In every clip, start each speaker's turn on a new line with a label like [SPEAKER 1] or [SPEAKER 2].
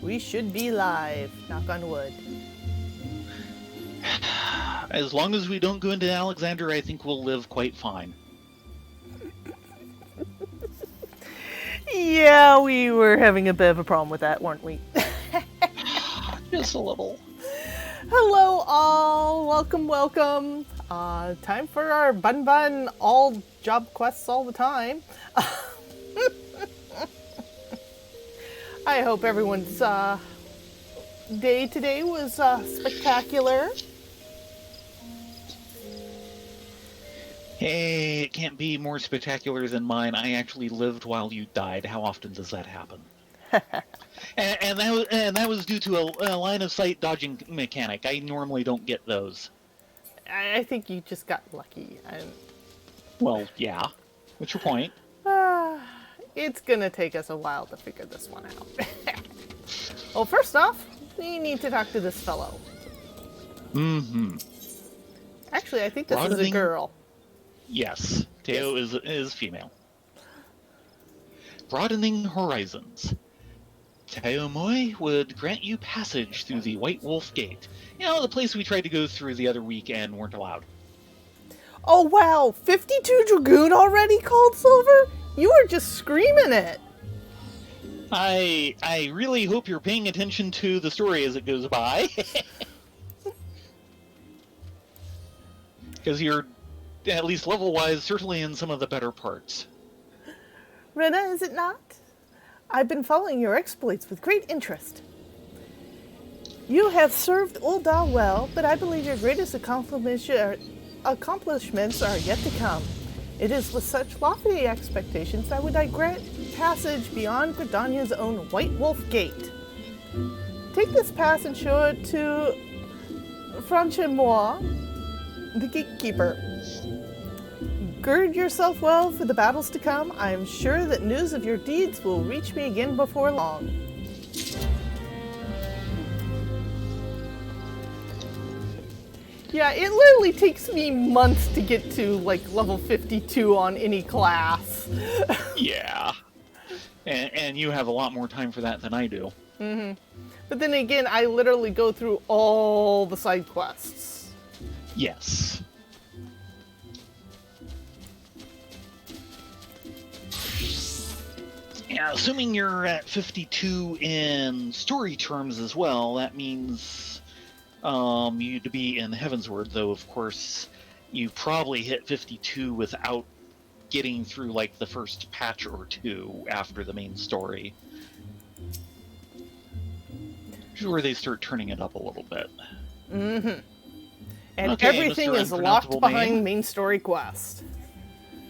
[SPEAKER 1] We should be live. Knock on wood.
[SPEAKER 2] As long as we don't go into Alexander, I think we'll live quite fine.
[SPEAKER 1] Yeah, we were having a bit of a problem with that, weren't we?
[SPEAKER 2] Just a little.
[SPEAKER 1] Hello, all. Welcome, welcome. Time for our bun all job quests all the time. I hope everyone's day today was spectacular.
[SPEAKER 2] Hey, it can't be more spectacular than mine. I actually lived while you died. How often does that happen? and that was due to a line of sight dodging mechanic. I normally don't get those.
[SPEAKER 1] I think you just got lucky.
[SPEAKER 2] Well, yeah. What's your point?
[SPEAKER 1] It's gonna take us a while to figure this one out. Well, first off, we need to talk to this fellow.
[SPEAKER 2] Mm-hmm.
[SPEAKER 1] Actually, I think this is a girl.
[SPEAKER 2] Yes, Teo is female. Broadening horizons. Teo Moi would grant you passage through the White Wolf Gate. You know, the place we tried to go through the other week and weren't allowed.
[SPEAKER 1] Oh wow, 52 Dragoon already, Cold Silver? You were just screaming it.
[SPEAKER 2] I really hope you're paying attention to the story as it goes by. Because you're, at least level-wise, certainly in some of the better parts.
[SPEAKER 1] Rena, is it not? I've been following your exploits with great interest. You have served Ul'dah well, but I believe your greatest accomplishments are yet to come. It is with such lofty expectations that would I grant passage beyond Gridania's own White Wolf Gate. Take this pass and show it to Franchemois, the gatekeeper. Gird yourself well for the battles to come. I am sure that news of your deeds will reach me again before long. Yeah, it literally takes me months to get to, like, level 52 on any class.
[SPEAKER 2] Yeah. And you have a lot more time for that than I do.
[SPEAKER 1] Mm-hmm. But then again, I literally go through all the side quests.
[SPEAKER 2] Yes. Yeah, assuming you're at 52 in story terms as well, that means you'd be in Heavensward, though, of course, you probably hit 52 without getting through, like, the first patch or two after the main story. Which is where they start turning it up a little bit.
[SPEAKER 1] Mm-hmm. And
[SPEAKER 2] okay,
[SPEAKER 1] everything is locked behind main story quest.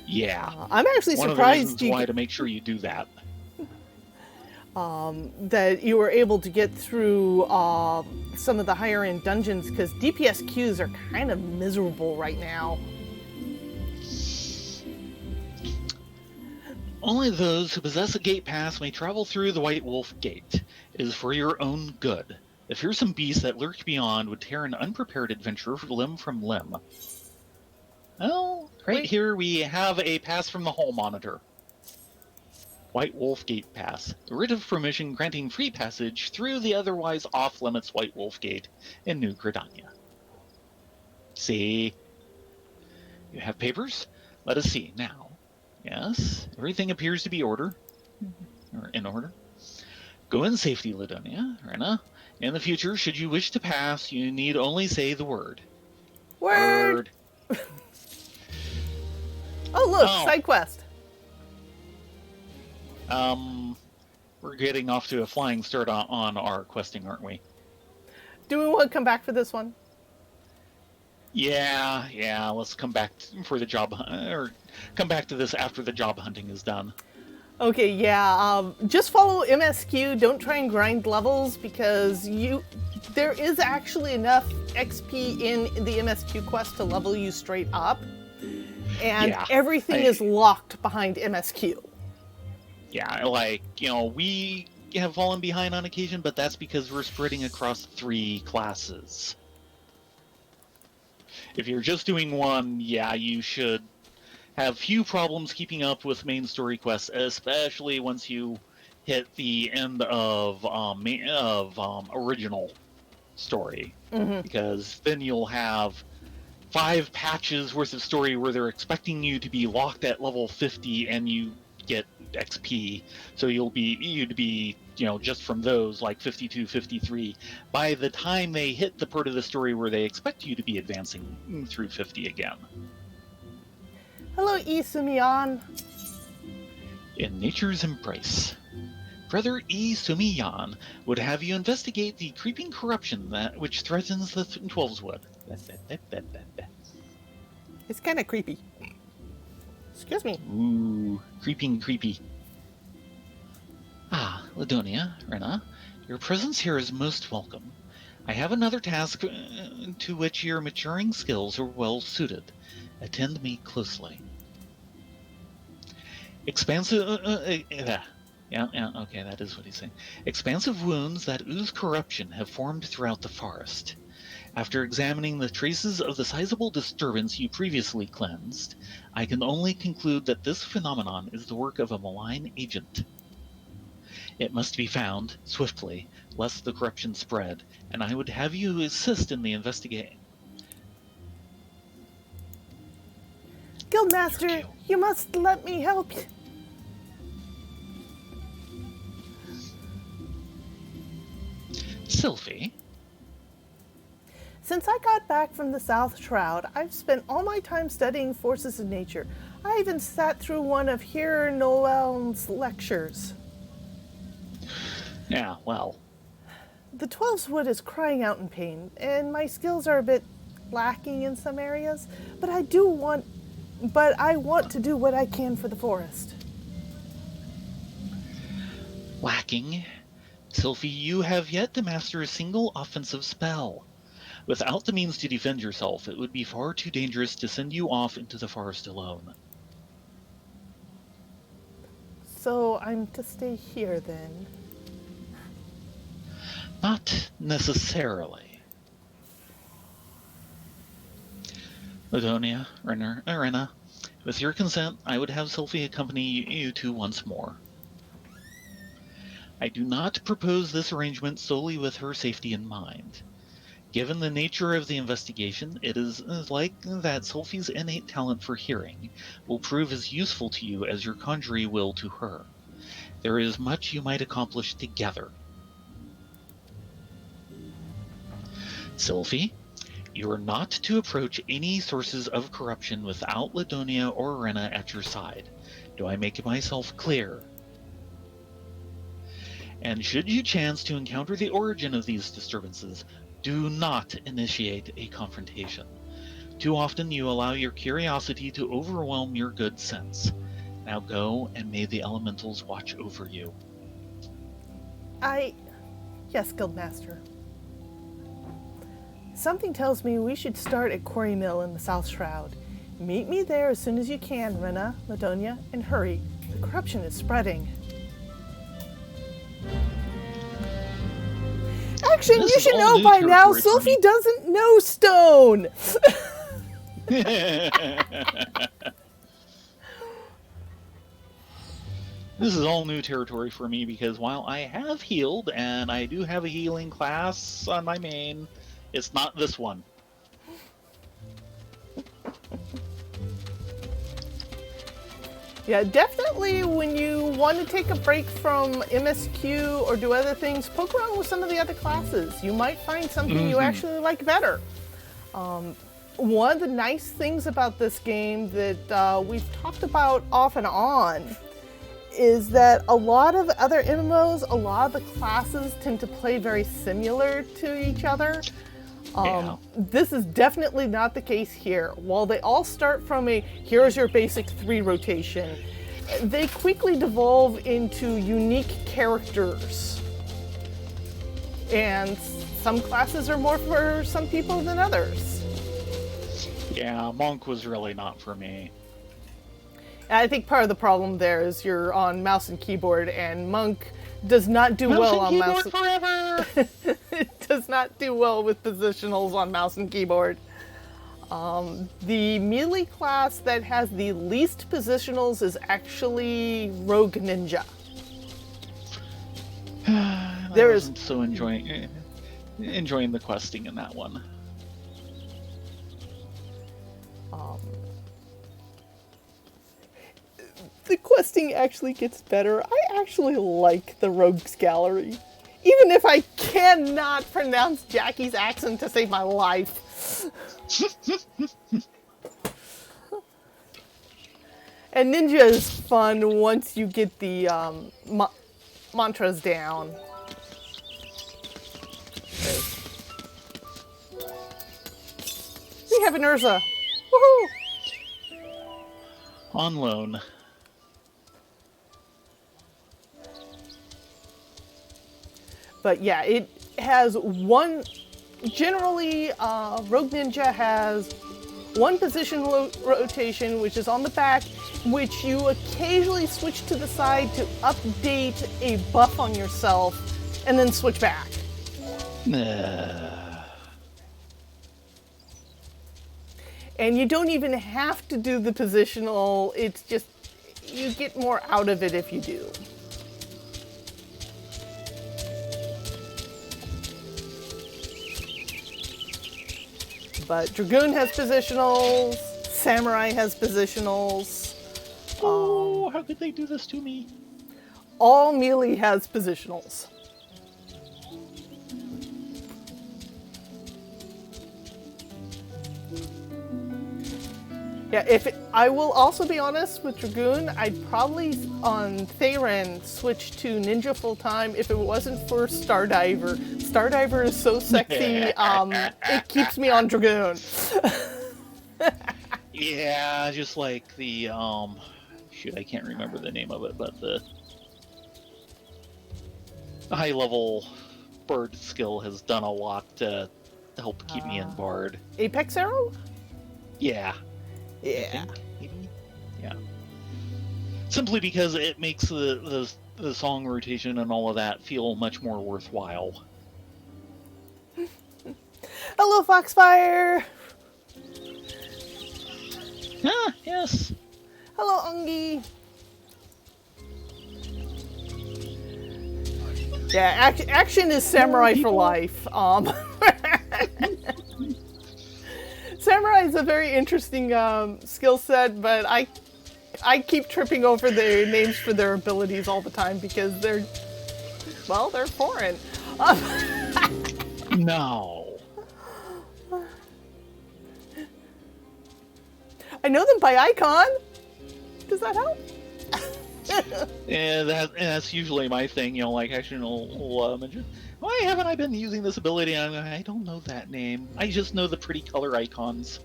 [SPEAKER 2] Yeah.
[SPEAKER 1] I'm actually
[SPEAKER 2] surprised. One of the reasons why to make sure you do that.
[SPEAKER 1] That you were able to get through some of the higher end dungeons, because DPS queues are kind of miserable right now.
[SPEAKER 2] Only those who possess a gate pass may travel through the White Wolf Gate. It is for your own good. The fearsome beasts that lurk beyond would tear an unprepared adventurer limb from limb. Well, right here we have a pass from the Hall Monitor. White Wolf Gate Pass. The writ of permission granting free passage through the otherwise off-limits White Wolf Gate in New Gridania. See? You have papers? Let us see. Now. Yes, everything appears to be in order. Go in safety, Ladonia. Rena. In the future, should you wish to pass, you need only say the word.
[SPEAKER 1] Word! Oh, look, side quest.
[SPEAKER 2] We're getting off to a flying start on our questing, aren't we?
[SPEAKER 1] Do we want to come back for this one?
[SPEAKER 2] Yeah, let's come back for the job, or come back to this after the job hunting is done.
[SPEAKER 1] Okay, yeah, just follow MSQ, don't try and grind levels, because there is actually enough XP in the MSQ quest to level you straight up, and everything is locked behind MSQ.
[SPEAKER 2] Yeah, like, we have fallen behind on occasion, but that's because we're spreading across 3 classes. If you're just doing one, yeah, you should have few problems keeping up with main story quests, especially once you hit the end of original story, because then you'll have 5 patches worth of story where they're expecting you to be locked at level 50 and you get XP. So you'd be, just from those like 52, 53. By the time they hit the part of the story where they expect you to be advancing through 50 again.
[SPEAKER 1] Hello, Isumiyan.
[SPEAKER 2] In Nature's Embrace, Brother E. Sumiyan would have you investigate the creeping corruption which threatens the 12's Wood.
[SPEAKER 1] It's kind of creepy. Excuse me.
[SPEAKER 2] Ooh, creepy. Ah, Ladonia, Rena, your presence here is most welcome. I have another task to which your maturing skills are well suited. Attend me closely. Expansive... okay, that is what he's saying. Expansive wounds that ooze corruption have formed throughout the forest. After examining the traces of the sizable disturbance you previously cleansed, I can only conclude that this phenomenon is the work of a malign agent. It must be found, swiftly, lest the corruption spread, and I would have you assist in the investigation.
[SPEAKER 1] Guildmaster, you must let me help you.
[SPEAKER 2] Sylphie?
[SPEAKER 1] Since I got back from the South Shroud, I've spent all my time studying forces of nature. I even sat through one of Hare Noel's lectures.
[SPEAKER 2] Yeah, well.
[SPEAKER 1] The 12's Wood is crying out in pain, and my skills are a bit lacking in some areas, but I want to do what I can for the forest.
[SPEAKER 2] Lacking? Sylphie, you have yet to master a single offensive spell. Without the means to defend yourself, it would be far too dangerous to send you off into the forest alone.
[SPEAKER 1] So I'm to stay here then?
[SPEAKER 2] Not necessarily. Ladonia, Rena, with your consent, I would have Sylphie accompany you two once more. I do not propose this arrangement solely with her safety in mind. Given the nature of the investigation, it is like that Sylphie's innate talent for hearing will prove as useful to you as your conjury will to her. There is much you might accomplish together. Sylphie, you are not to approach any sources of corruption without Ladonia or Rena at your side. Do I make myself clear? And should you chance to encounter the origin of these disturbances, do not initiate a confrontation. Too often you allow your curiosity to overwhelm your good sense. Now go, and may the elementals watch over you.
[SPEAKER 1] Yes, Guildmaster. Something tells me we should start at Quarry Mill in the South Shroud. Meet me there as soon as you can, Rena, Ladonia, and hurry. The corruption is spreading. Actually, you should know by now, Sylphie doesn't know stone!
[SPEAKER 2] This is all new territory for me, because while I have healed, and I do have a healing class on my main, it's not this one.
[SPEAKER 1] Yeah, definitely when you want to take a break from MSQ or do other things, poke around with some of the other classes. You might find something you actually like better. One of the nice things about this game that we've talked about off and on is that a lot of other MMOs, a lot of the classes tend to play very similar to each other. This is definitely not the case here. While they all start from here's your basic 3 rotation, they quickly devolve into unique characters. And some classes are more for some people than others.
[SPEAKER 2] Yeah, Monk was really not for me.
[SPEAKER 1] I think part of the problem there is you're on mouse and keyboard, and Monk does not do well on mouse and
[SPEAKER 2] keyboard forever.
[SPEAKER 1] It does not do well with positionals on mouse and keyboard. The melee class that has the least positionals is actually Rogue Ninja.
[SPEAKER 2] I
[SPEAKER 1] There is
[SPEAKER 2] wasn't so enjoying the questing in that one.
[SPEAKER 1] The questing actually gets better. I actually like the Rogues Gallery. Even if I cannot pronounce Jackie's accent to save my life. And Ninja is fun once you get the mantras down. We have an Eorza. Woohoo!
[SPEAKER 2] On loan.
[SPEAKER 1] But yeah, it has one. Generally, Rogue Ninja has one position rotation, which is on the back, which you occasionally switch to the side to update a buff on yourself, and then switch back. And you don't even have to do the positional, it's just, you get more out of it if you do. But Dragoon has positionals, Samurai has positionals.
[SPEAKER 2] Oh, how could they do this to me?
[SPEAKER 1] All melee has positionals. Yeah, I will also be honest with Dragoon, I'd probably on Thayren switch to Ninja full time if it wasn't for Stardiver. Stardiver is so sexy, it keeps me on Dragoon.
[SPEAKER 2] Yeah, just like the shoot, I can't remember the name of it, but the high level bird skill has done a lot to help keep me in Bard.
[SPEAKER 1] Apex Arrow?
[SPEAKER 2] Yeah.
[SPEAKER 1] Yeah.
[SPEAKER 2] Maybe? Yeah. Simply because it makes the song rotation and all of that feel much more worthwhile.
[SPEAKER 1] Hello, Foxfire!
[SPEAKER 2] Ah, yes.
[SPEAKER 1] Hello, Ungi! Yeah, action is Samurai for life. Samurai is a very interesting skill set, but I keep tripping over their names for their abilities all the time because they're foreign.
[SPEAKER 2] No.
[SPEAKER 1] I know them by icon. Does that help?
[SPEAKER 2] And that's usually my thing, you know, like action will mention, why haven't I been using this ability? I don't know that name. I just know the pretty color icons.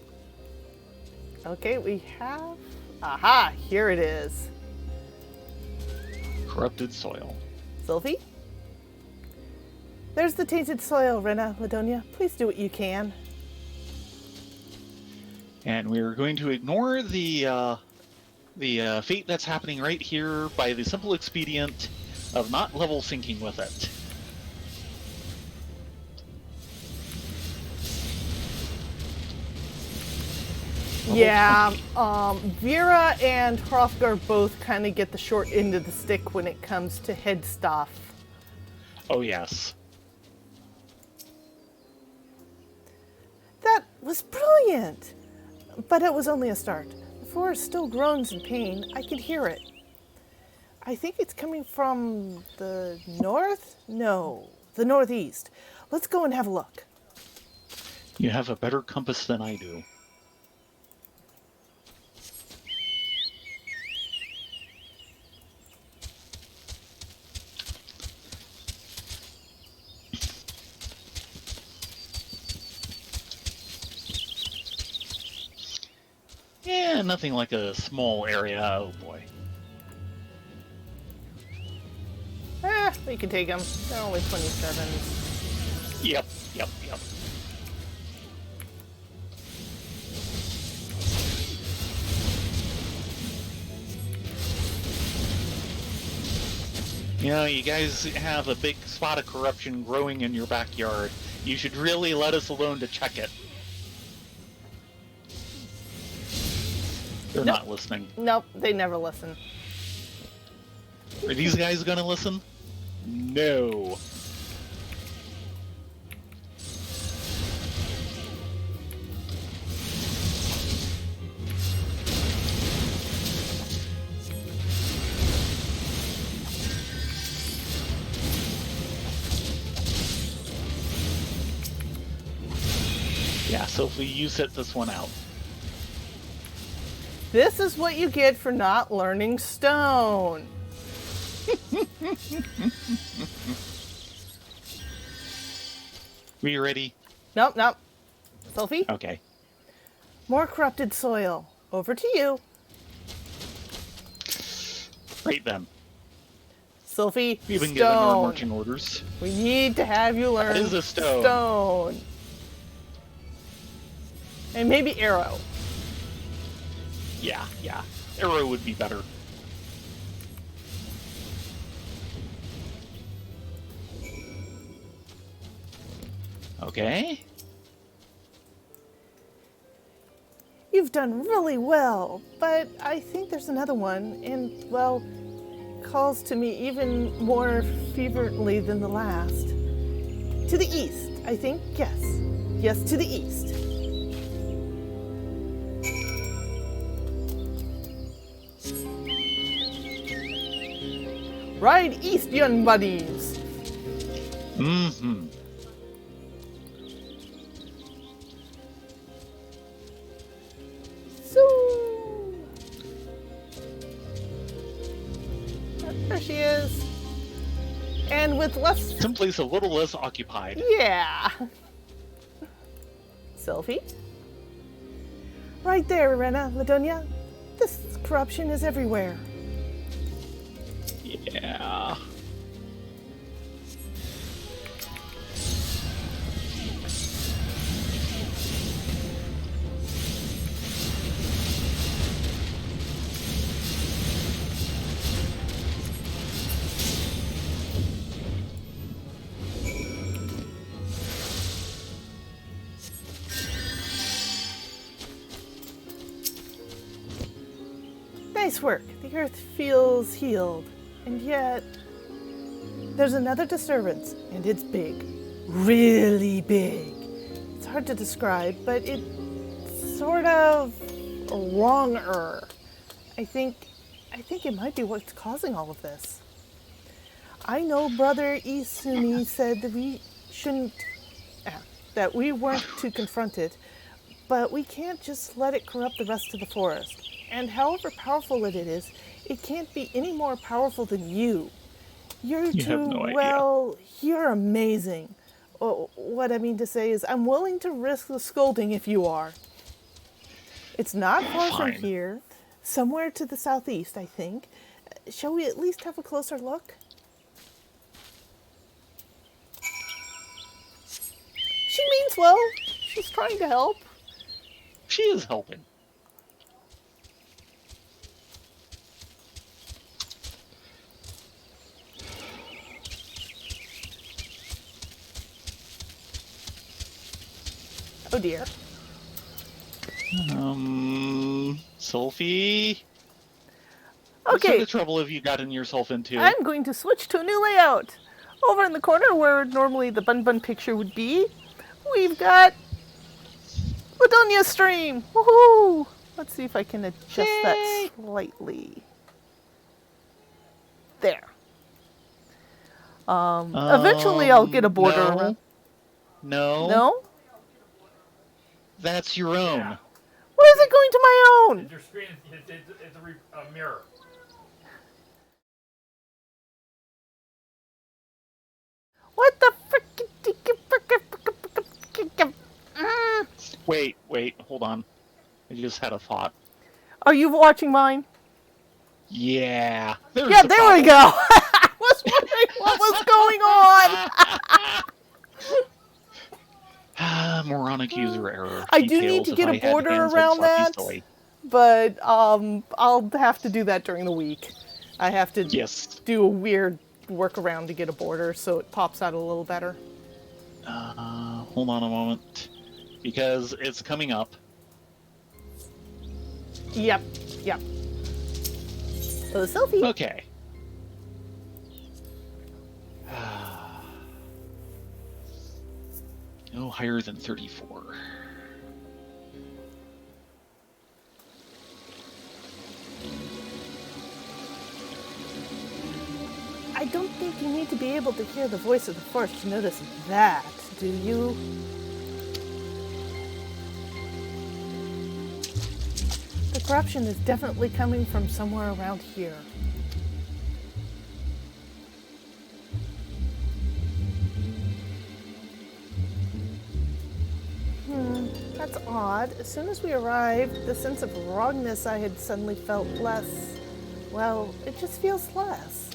[SPEAKER 1] Okay, we have... Aha, here it is.
[SPEAKER 2] Corrupted soil.
[SPEAKER 1] Sylvie? There's the tainted soil, Rena, Ladonia. Please do what you can.
[SPEAKER 2] And we're going to ignore the fate that's happening right here by the simple expedient of not level syncing with it.
[SPEAKER 1] Yeah, Vera and Hrothgar both kind of get the short end of the stick when it comes to head stuff.
[SPEAKER 2] Oh, yes.
[SPEAKER 1] That was brilliant! But it was only a start. The forest still groans in pain. I can hear it. I think it's coming from the north? No, the northeast. Let's go and have a look.
[SPEAKER 2] You have a better compass than I do. Yeah, nothing like a small area. Oh boy.
[SPEAKER 1] We can take them. They're only 27s.
[SPEAKER 2] Yep. You know, you guys have a big spot of corruption growing in your backyard. You should really let us alone to check it. They're not listening.
[SPEAKER 1] Nope, they never listen.
[SPEAKER 2] Are these guys gonna listen? No. Yeah, Sophie, you sit this one out.
[SPEAKER 1] This is what you get for not learning stone.
[SPEAKER 2] Are you ready?
[SPEAKER 1] Nope, nope. Sophie?
[SPEAKER 2] Okay.
[SPEAKER 1] More corrupted soil. Over to you.
[SPEAKER 2] Right then.
[SPEAKER 1] Sophie,
[SPEAKER 2] We've been given our
[SPEAKER 1] stone.
[SPEAKER 2] marching orders.
[SPEAKER 1] We need to have you learn
[SPEAKER 2] That is a stone.
[SPEAKER 1] stone. And maybe arrow.
[SPEAKER 2] Yeah. Arrow would be better. Okay.
[SPEAKER 1] You've done really well, but I think there's another one, and, well, calls to me even more fervently than the last. To the east, I think, yes. Yes, to the east. Ride east, young buddies.
[SPEAKER 2] Mm-hmm.
[SPEAKER 1] So, there she is. And with less...
[SPEAKER 2] Someplace a little less occupied.
[SPEAKER 1] Yeah. Selfie? Right there, Rena, Ladonia. This corruption is everywhere.
[SPEAKER 2] Yeah.
[SPEAKER 1] Nice work. The earth feels healed. And yet, there's another disturbance, and it's big. Really big. It's hard to describe, but it's sort of wronger. I think it might be what's causing all of this. I know Brother Isumi said that we shouldn't, that we weren't to confront it, but we can't just let it corrupt the rest of the forest. And however powerful it is, it can't be any more powerful than you. You're
[SPEAKER 2] You have no idea.
[SPEAKER 1] well, you're amazing. What I mean to say is, I'm willing to risk the scolding if you are. It's not far from
[SPEAKER 2] Fine.
[SPEAKER 1] here, somewhere to the southeast, I think. Shall we at least have a closer look? She means well. She's trying to help.
[SPEAKER 2] She is helping.
[SPEAKER 1] Oh dear.
[SPEAKER 2] Sophie? What sort
[SPEAKER 1] Okay,
[SPEAKER 2] of trouble have you gotten yourself into?
[SPEAKER 1] I'm going to switch to a new layout. Over in the corner where normally the Bun Bun picture would be, we've got Ladonia's stream. Woohoo! Let's see if I can adjust that slightly. There. Eventually I'll get a border
[SPEAKER 2] no.
[SPEAKER 1] around.
[SPEAKER 2] No.
[SPEAKER 1] No?
[SPEAKER 2] That's your own.
[SPEAKER 3] Yeah.
[SPEAKER 1] Why is it going to my own?
[SPEAKER 3] Your screen is a mirror.
[SPEAKER 1] What the frick?
[SPEAKER 2] Wait, hold on. I just had a thought.
[SPEAKER 1] Are you watching mine?
[SPEAKER 2] Yeah. There's
[SPEAKER 1] Yeah,
[SPEAKER 2] the
[SPEAKER 1] there we
[SPEAKER 2] problem.
[SPEAKER 1] go. I was wondering what was going on.
[SPEAKER 2] Moronic user error.
[SPEAKER 1] I do need
[SPEAKER 2] Details
[SPEAKER 1] to
[SPEAKER 2] if
[SPEAKER 1] get
[SPEAKER 2] I
[SPEAKER 1] a
[SPEAKER 2] had
[SPEAKER 1] border
[SPEAKER 2] hands, I'd
[SPEAKER 1] around
[SPEAKER 2] slap you
[SPEAKER 1] that,
[SPEAKER 2] silly.
[SPEAKER 1] but I'll have to do that during the week. I have to
[SPEAKER 2] Yes.
[SPEAKER 1] do a weird workaround to get a border so it pops out a little better.
[SPEAKER 2] Hold on a moment. Because it's coming up.
[SPEAKER 1] Yep. Oh, selfie.
[SPEAKER 2] Okay. No higher than 34.
[SPEAKER 1] I don't think you need to be able to hear the voice of the forest to notice that, do you? The corruption is definitely coming from somewhere around here. That's odd. As soon as we arrived, the sense of wrongness I had suddenly felt less... well, it just feels less.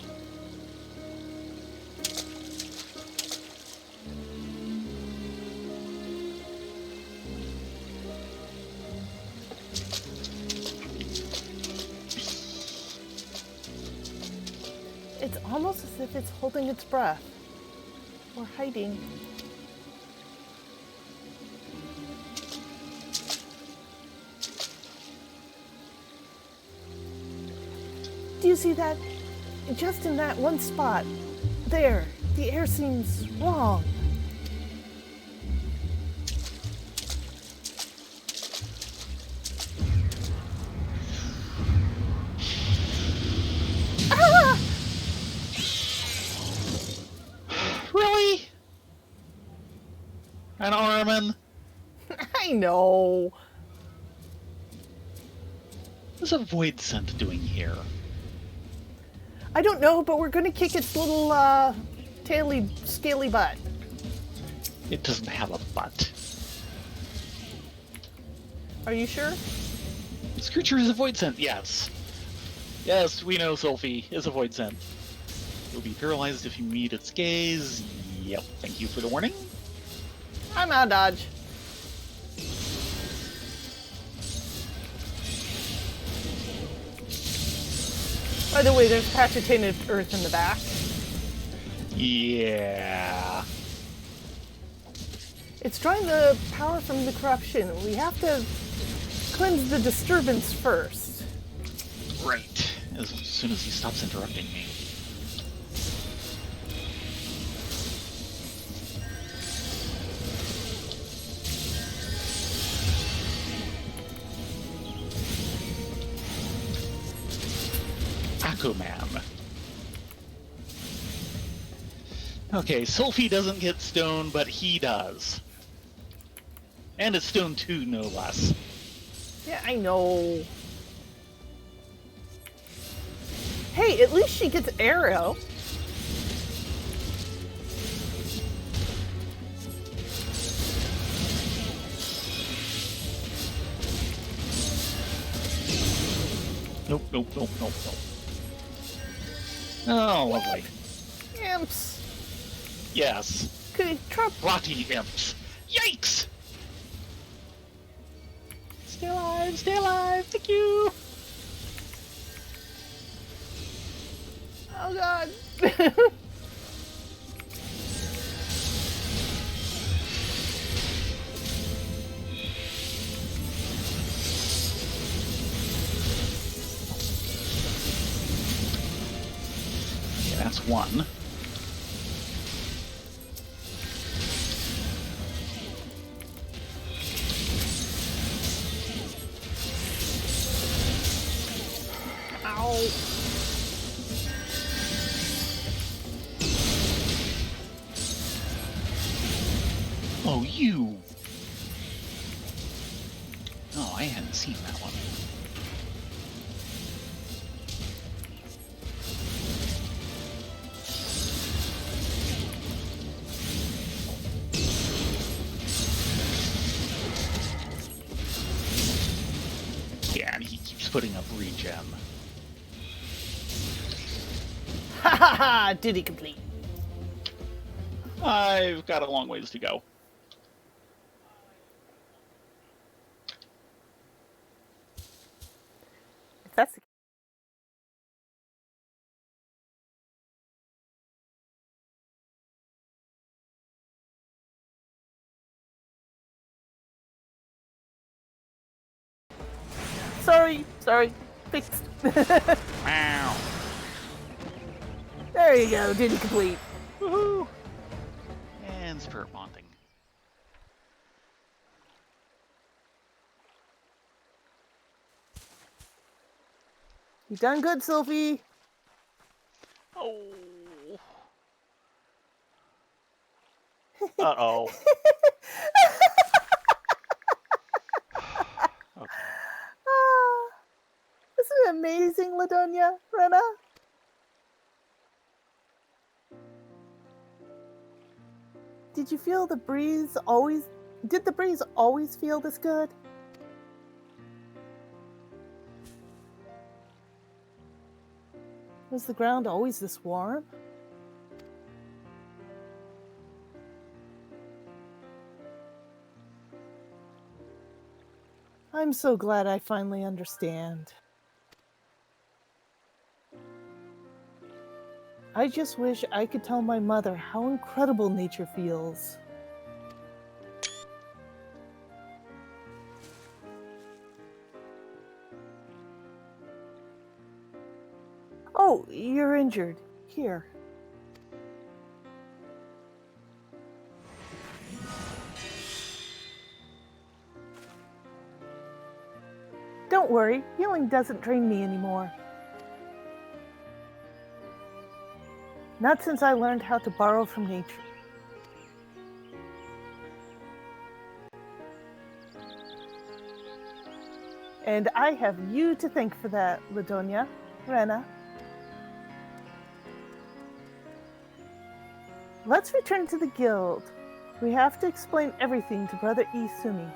[SPEAKER 1] It's almost as if it's holding its breath. Or hiding. Do you see that? Just in that one spot. There. The air seems wrong.
[SPEAKER 2] Really? An Armin?
[SPEAKER 1] I know.
[SPEAKER 2] What's a void scent doing here?
[SPEAKER 1] I don't know, but we're gonna kick its little, taily, scaly butt.
[SPEAKER 2] It doesn't have a butt.
[SPEAKER 1] Are you sure?
[SPEAKER 2] This creature is a void scent, yes. Yes, we know Sophie is a void scent. You'll be paralyzed if you meet its gaze. Yep, thank you for the warning.
[SPEAKER 1] I'm out of dodge. By the way, there's a patch of tainted earth in the back.
[SPEAKER 2] Yeah.
[SPEAKER 1] It's drawing the power from the corruption. We have to cleanse the disturbance first.
[SPEAKER 2] Right. As soon as he stops interrupting me. Aquaman. Okay, Sophie doesn't get stoned, but he does. And it's stoned too, no less.
[SPEAKER 1] Yeah, I know. Hey, at least she gets arrow.
[SPEAKER 2] Nope, nope, nope, nope, nope. Oh, lovely.
[SPEAKER 1] Imps.
[SPEAKER 2] Yes.
[SPEAKER 1] Could trap.
[SPEAKER 2] Rotty imps. Yikes! Stay alive, thank you!
[SPEAKER 1] Oh god.
[SPEAKER 2] Okay, that's one.
[SPEAKER 1] Ow.
[SPEAKER 2] Oh, you! Oh, I hadn't seen that one. Yeah, and he keeps putting up regen.
[SPEAKER 1] Ha ha ha! Duty complete.
[SPEAKER 2] I've got a long ways to go.
[SPEAKER 1] If that's the Sorry. Fixed.
[SPEAKER 2] Wow.
[SPEAKER 1] There you go, duty complete.
[SPEAKER 2] Woohoo! And spirit bonding.
[SPEAKER 1] You done good, Sylvie.
[SPEAKER 2] Oh. Uh-oh. Okay.
[SPEAKER 1] Ah, isn't it amazing, Ladonia, Rena? Did you feel the breeze always... Did the breeze always feel this good? Was the ground always this warm? I'm so glad I finally understand. I just wish I could tell my mother how incredible nature feels. Oh, you're injured. Here. Don't worry, healing doesn't drain me anymore. Not since I learned how to borrow from nature. And I have you to thank for that, Ladonia, Rena. Let's return to the guild. We have to explain everything to Brother Isumi.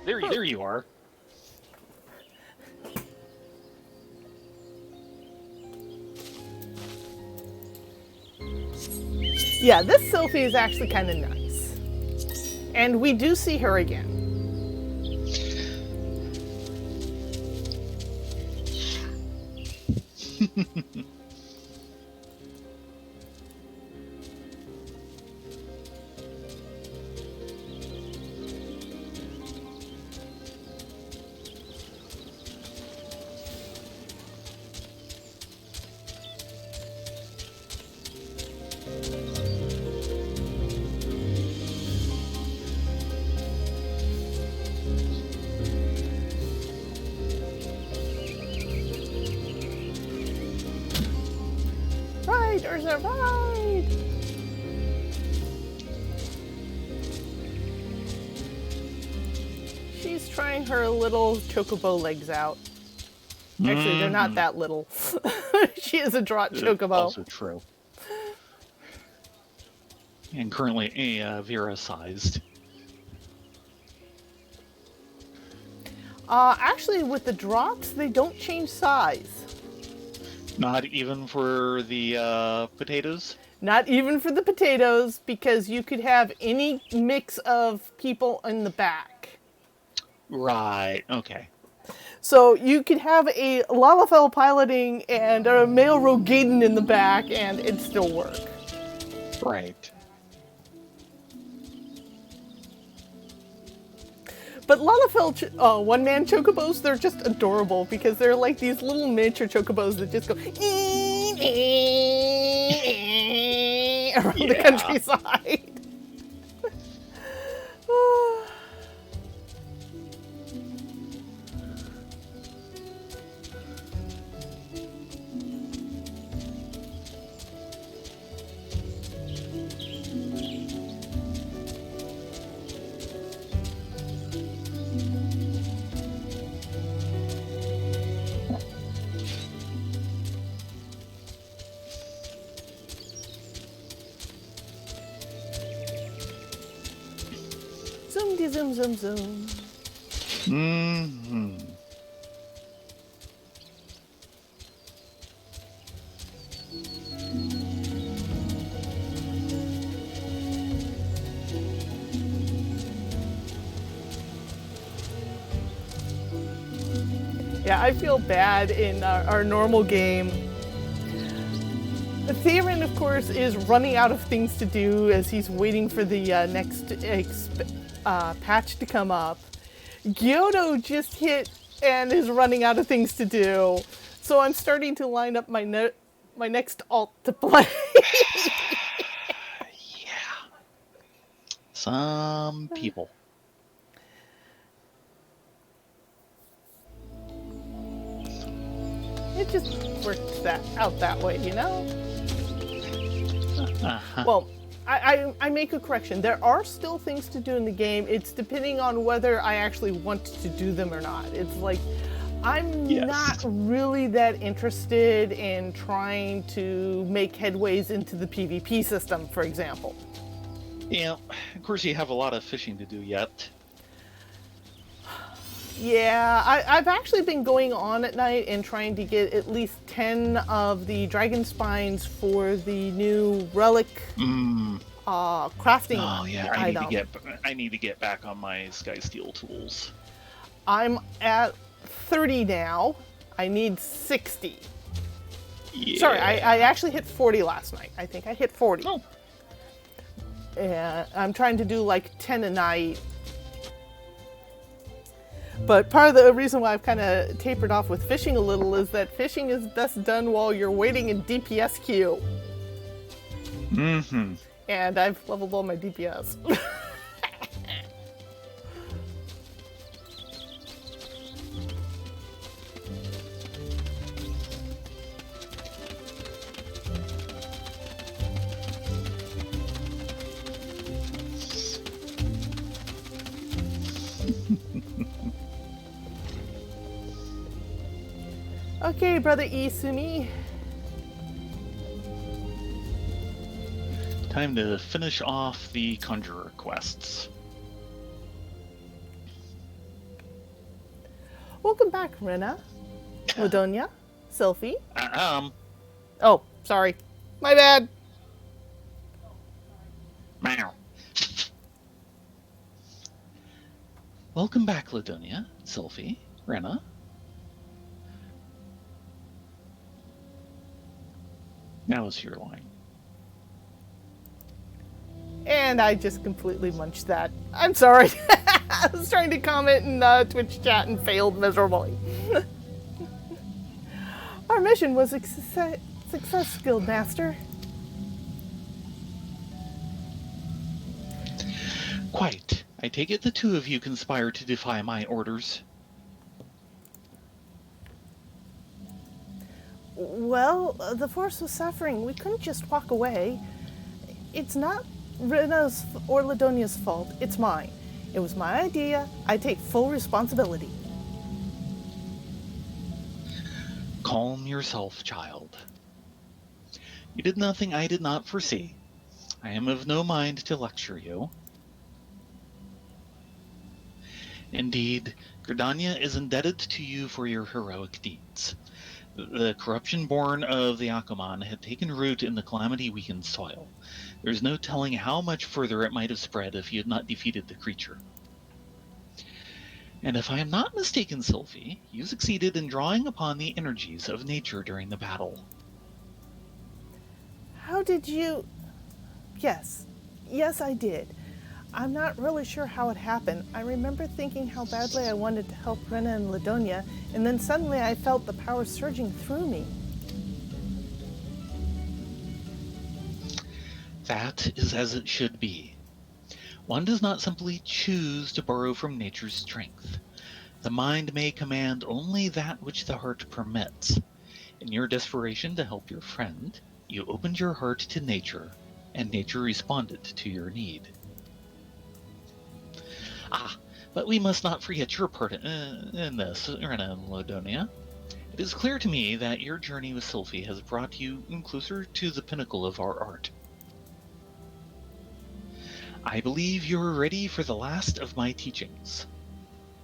[SPEAKER 2] There you are.
[SPEAKER 1] Yeah, this Sylphie is actually kind of nice. And we do see her again. Ride, Eorza, ride! She's trying her little chocobo legs out. Actually, they're not that little. She is a draught chocobo.
[SPEAKER 2] Also true. And currently a Vera-sized.
[SPEAKER 1] Actually, with the drops, they don't change size.
[SPEAKER 2] Not even for the potatoes?
[SPEAKER 1] Not even for the potatoes, because you could have any mix of people in the back.
[SPEAKER 2] Right, okay.
[SPEAKER 1] So you could have a Lalafell piloting and a male Rogaden in the back, and it'd still work.
[SPEAKER 2] Right.
[SPEAKER 1] But Lalafell one-man chocobos, they're just adorable because they're like these little miniature chocobos that just go around the countryside. Zoom, zoom, zoom.
[SPEAKER 2] Mm-hmm.
[SPEAKER 1] Yeah, I feel bad in our normal game. Theron, of course, is running out of things to do as he's waiting for the next patch to come up. Gyoto just hit and is running out of things to do. So I'm starting to line up my next alt to play.
[SPEAKER 2] Yeah. Some people.
[SPEAKER 1] It just worked out that way, you know?
[SPEAKER 2] Uh-huh.
[SPEAKER 1] Well, I make a correction. There are still things to do in the game. It's depending on whether I actually want to do them or not. It's like, I'm not really that interested in trying to make headways into the PvP system, for example.
[SPEAKER 2] Yeah, of course you have a lot of fishing to do yet.
[SPEAKER 1] Yeah, I've actually been going on at night and trying to get at least 10 of the dragon spines for the new relic crafting
[SPEAKER 2] Oh yeah,
[SPEAKER 1] item.
[SPEAKER 2] I need to get back on my Sky Steel tools.
[SPEAKER 1] I'm at 30 now. I need 60.
[SPEAKER 2] Yeah.
[SPEAKER 1] Sorry, I actually hit 40 last night. I think I hit 40.
[SPEAKER 2] Oh.
[SPEAKER 1] And I'm trying to do like 10 a night. But part of the reason why I've kind of tapered off with fishing a little is that fishing is best done while you're waiting in DPS queue.
[SPEAKER 2] Mm-hmm.
[SPEAKER 1] And I've leveled all my DPS. Okay, Brother Isumi.
[SPEAKER 2] Time to finish off the Conjurer quests.
[SPEAKER 1] Welcome back, Rena. Ladonia. Sylphie. Oh, sorry. My bad.
[SPEAKER 2] Meow. Welcome back, Ladonia, Sylphie, Rena. Now is your line.
[SPEAKER 1] And I just completely munched that. I'm sorry. I was trying to comment in Twitch chat and failed miserably. Our mission was a success, Guild Master.
[SPEAKER 2] Quite. I take it the two of you conspired to defy my orders.
[SPEAKER 1] Well, the force was suffering. We couldn't just walk away. It's not Rena's or Ladonia's fault. It's mine. It was my idea. I take full responsibility.
[SPEAKER 2] Calm yourself, child. You did nothing I did not foresee. I am of no mind to lecture you. Indeed, Gridania is indebted to you for your heroic deeds. The corruption born of the Akuman had taken root in the calamity-weakened soil. There is no telling how much further it might have spread if you had not defeated the creature. And if I am not mistaken, Sylphie, you succeeded in drawing upon the energies of nature during the battle.
[SPEAKER 1] How did you... Yes, I did. I'm not really sure how it happened. I remember thinking how badly I wanted to help Rena and Ladonia, and then suddenly I felt the power surging through me.
[SPEAKER 2] That is as it should be. One does not simply choose to borrow from nature's strength. The mind may command only that which the heart permits. In your desperation to help your friend, you opened your heart to nature, and nature responded to your need. But we must not forget your part in this, Rena and Ladonia. It is clear to me that your journey with Sylphie has brought you closer to the pinnacle of our art. I believe you are ready for the last of my teachings.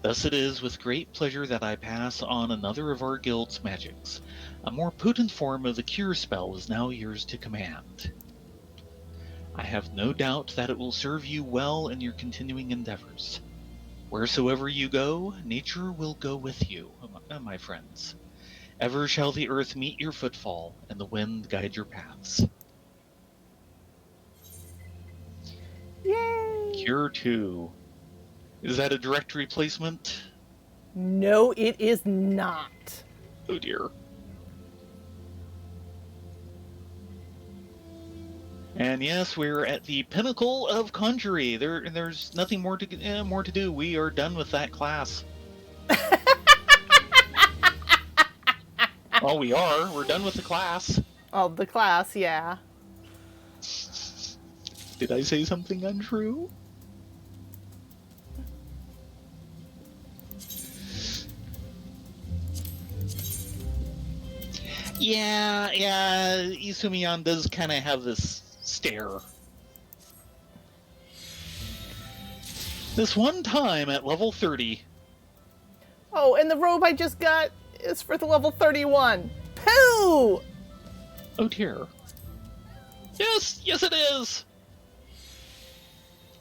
[SPEAKER 2] Thus it is with great pleasure that I pass on another of our guild's magics. A more potent form of the cure spell is now yours to command. I have no doubt that it will serve you well in your continuing endeavors. Wheresoever you go, nature will go with you, my friends. Ever shall the earth meet your footfall, and the wind guide your paths.
[SPEAKER 1] Yay!
[SPEAKER 2] Cure 2. Is that a direct replacement?
[SPEAKER 1] No, it is not.
[SPEAKER 2] Oh dear. And yes, we're at the pinnacle of conjury. There's nothing more to do. We are done with that class. Well, we are. We're done with the class.
[SPEAKER 1] Oh, the class, yeah.
[SPEAKER 2] Did I say something untrue? Yeah, Isumiyan does kind of have this stare. This one time at level 30.
[SPEAKER 1] Oh, and the robe I just got is for the level 31. Pooh!
[SPEAKER 2] Oh dear. Yes, it is!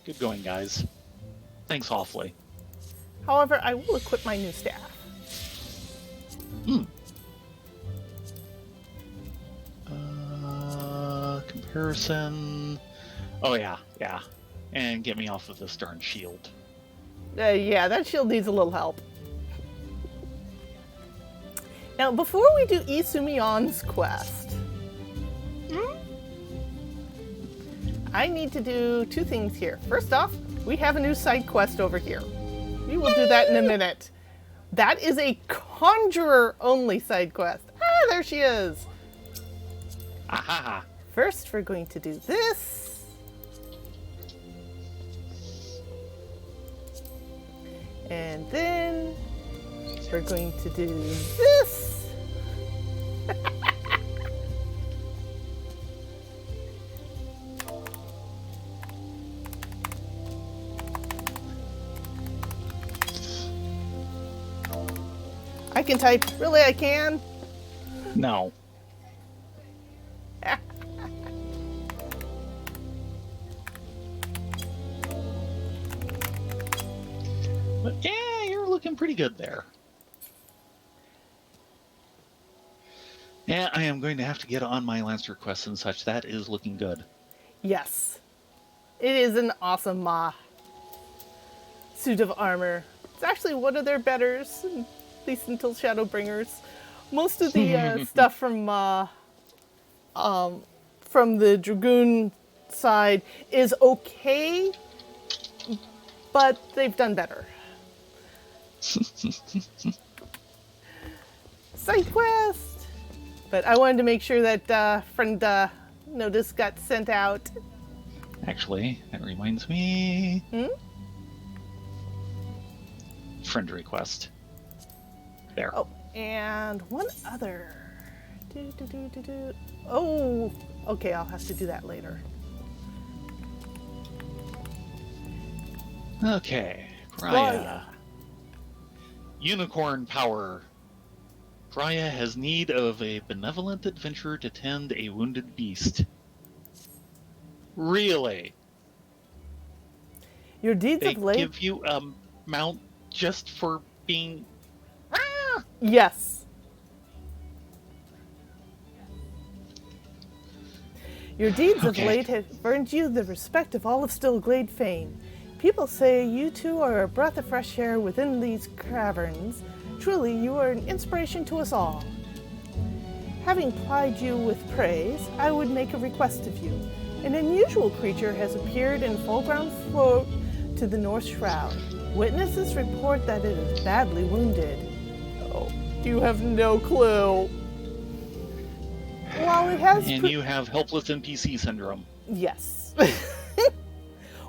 [SPEAKER 2] Good going, guys. Thanks awfully.
[SPEAKER 1] However, I will equip my new staff.
[SPEAKER 2] Comparison. Oh yeah. And get me off of this darn shield.
[SPEAKER 1] Yeah, that shield needs a little help. Now, before we do Isumiyan's quest, I need to do two things here. First off, we have a new side quest over here. We will do that in a minute. That is a conjurer-only side quest. Ah, there she is.
[SPEAKER 2] Aha!
[SPEAKER 1] First, we're going to do this. And then we're going to do this. I can type. Really, I can?
[SPEAKER 2] No. But yeah, you're looking pretty good there. Yeah, I am going to have to get on my Lancer quests and such. That is looking good.
[SPEAKER 1] Yes. It is an awesome suit of armor. It's actually one of their betters, at least until Shadowbringers. Most of the stuff from the Dragoon side is okay, but they've done better. Side quest! But I wanted to make sure that friend notice got sent out.
[SPEAKER 2] Actually, that reminds me.
[SPEAKER 1] Hmm?
[SPEAKER 2] Friend request. There.
[SPEAKER 1] Oh, and one other. Oh, okay, I'll have to do that later.
[SPEAKER 2] Okay, Raya.
[SPEAKER 1] Raya.
[SPEAKER 2] Unicorn power. Raya has need of a benevolent adventurer to tend a wounded beast. Really?
[SPEAKER 1] Your deeds
[SPEAKER 2] They
[SPEAKER 1] of late.
[SPEAKER 2] give you a mount just for being.
[SPEAKER 1] Yes. Your deeds of
[SPEAKER 2] Okay.
[SPEAKER 1] late have earned you the respect of all of Stillglade fame. People say you two are a breath of fresh air within these caverns. Truly, you are an inspiration to us all. Having plied you with praise, I would make a request of you. An unusual creature has appeared in full ground float to the North Shroud. Witnesses report that it is badly wounded. Oh, you have no clue. While it has
[SPEAKER 2] And you have helpless NPC syndrome.
[SPEAKER 1] Yes.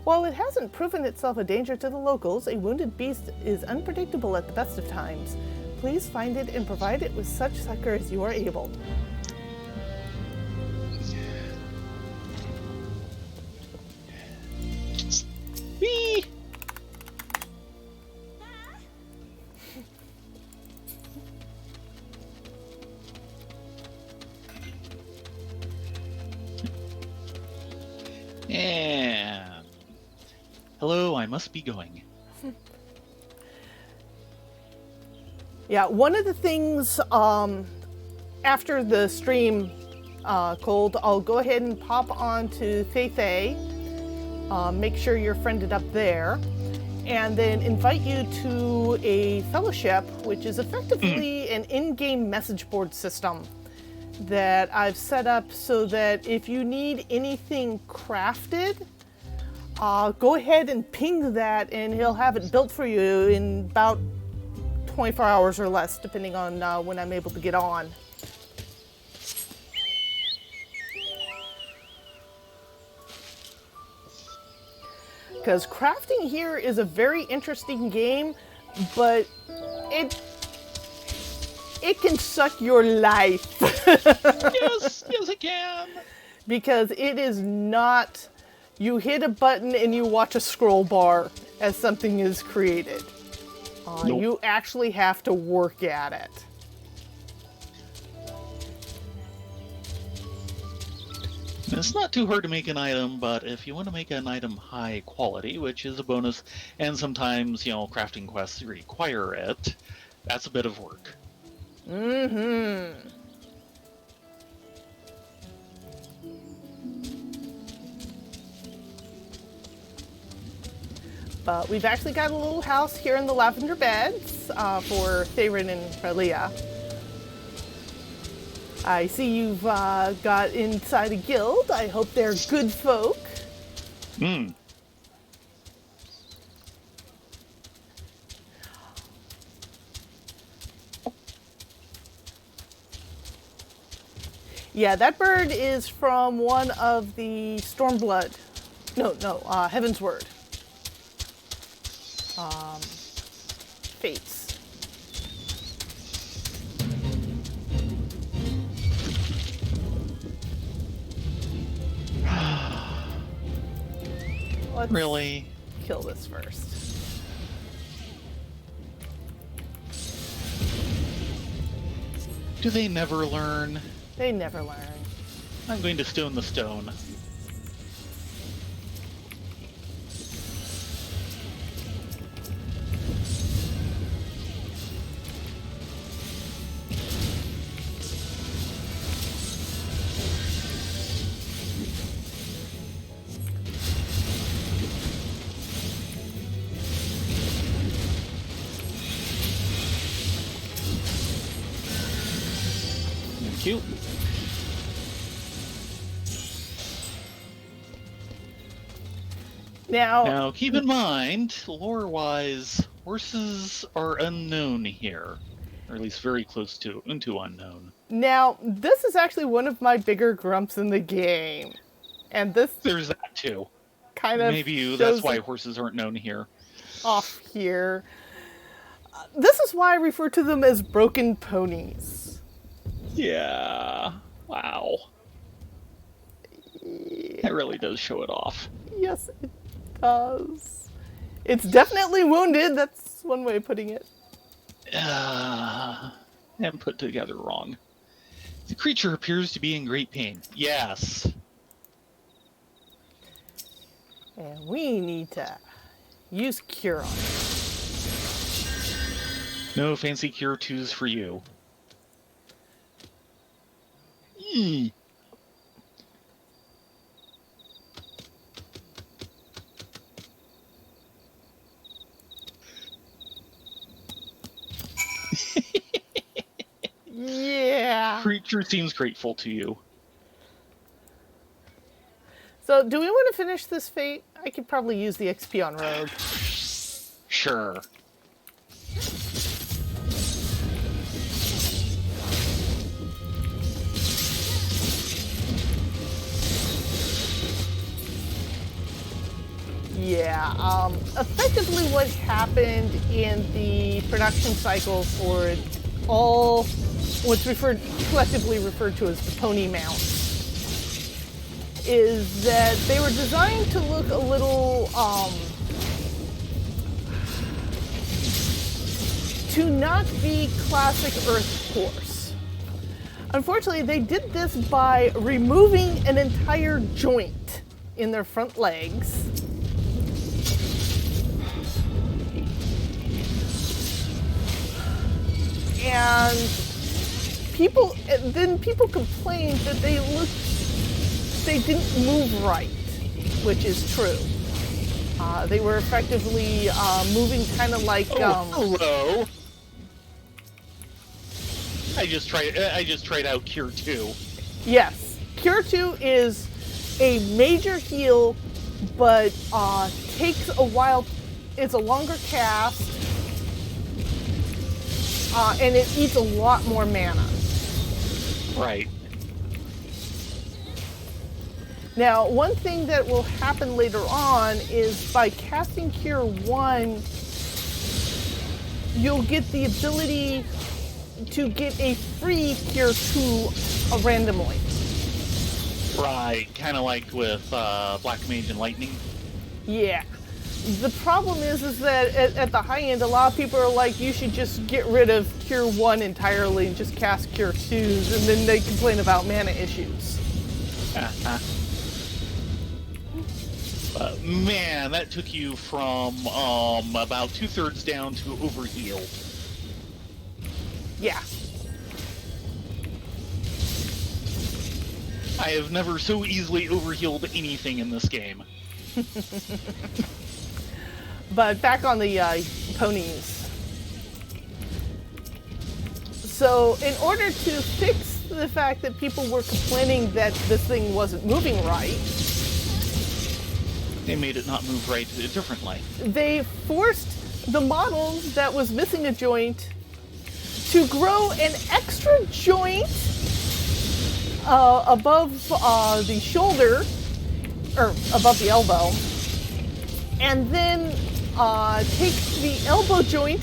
[SPEAKER 1] While it hasn't proven itself a danger to the locals, a wounded beast is unpredictable at the best of times. Please find it and provide it with such succor as you are able.
[SPEAKER 2] Whee! And hello, I must be going.
[SPEAKER 1] Yeah, one of the things after the stream, Cold, I'll go ahead and pop on to Thay. Make sure you're friended up there, and then invite you to a fellowship, which is effectively an in-game message board system that I've set up so that if you need anything crafted, go ahead and ping that and he'll have it built for you in about 24 hours or less, depending on when I'm able to get on. Because crafting here is a very interesting game, but it can suck your life.
[SPEAKER 2] Yes, it can.
[SPEAKER 1] Because it is not, you hit a button and you watch a scroll bar as something is created.
[SPEAKER 2] Nope.
[SPEAKER 1] You actually have to work at it.
[SPEAKER 2] It's not too hard to make an item, but if you want to make an item high quality, which is a bonus, and sometimes, crafting quests require it, that's a bit of work.
[SPEAKER 1] Mm-hmm. But we've actually got a little house here in the Lavender Beds for Theron and Relia. I see you've got inside a guild. I hope they're good folk. Yeah, that bird is from one of the Stormblood. No, Heaven's Word. Fates. Let's
[SPEAKER 2] Really?
[SPEAKER 1] kill this first.
[SPEAKER 2] Do they never learn?
[SPEAKER 1] They never learn.
[SPEAKER 2] I'm going to stone the stone. Cute. Now, keep in mind, lore-wise, horses are unknown here, or at least very close to unknown.
[SPEAKER 1] Now, this is actually one of my bigger grumps in the game, and this
[SPEAKER 2] There's that too.
[SPEAKER 1] kind of
[SPEAKER 2] Maybe that's
[SPEAKER 1] shows
[SPEAKER 2] why horses aren't known here.
[SPEAKER 1] off here. This is why I refer to them as broken ponies.
[SPEAKER 2] Yeah. Wow. That really does show it off.
[SPEAKER 1] Yes, it does. It's definitely wounded. That's one way of putting it.
[SPEAKER 2] And put together wrong. The creature appears to be in great pain. Yes.
[SPEAKER 1] And we need to use Cure on it.
[SPEAKER 2] No fancy Cure 2s for you. Mm.
[SPEAKER 1] Yeah.
[SPEAKER 2] Creature seems grateful to you.
[SPEAKER 1] So, do we want to finish this fate? I could probably use the XP on Rogue.
[SPEAKER 2] Sure.
[SPEAKER 1] Yeah, effectively what happened in the production cycle for all what's collectively referred to as the pony mounts is that they were designed to look a little, to not be classic Earth horse. Unfortunately, they did this by removing an entire joint in their front legs. and then people complained that they didn't move right, which is true. They were effectively moving kind of like.
[SPEAKER 2] Hello. I just tried out Cure 2.
[SPEAKER 1] Yes, Cure 2 is a major heal, but takes a while. It's a longer cast, and it eats a lot more mana.
[SPEAKER 2] Right.
[SPEAKER 1] Now, one thing that will happen later on is by casting Cure 1, you'll get the ability to get a free Cure 2 randomly.
[SPEAKER 2] Right, kind of like with Black Mage and Lightning.
[SPEAKER 1] Yeah. The problem is that at the high end, a lot of people are like, you should just get rid of Cure 1 entirely and just cast Cure 2s, and then they complain about mana issues.
[SPEAKER 2] Man, that took you from about 2/3 down to overheal.
[SPEAKER 1] Yeah.
[SPEAKER 2] I have never so easily overhealed anything in this game.
[SPEAKER 1] But back on the ponies. So in order to fix the fact that people were complaining that this thing wasn't moving right,
[SPEAKER 2] They made it not move right differently.
[SPEAKER 1] they forced the model that was missing a joint to grow an extra joint above the shoulder, or above the elbow, and then take the elbow joint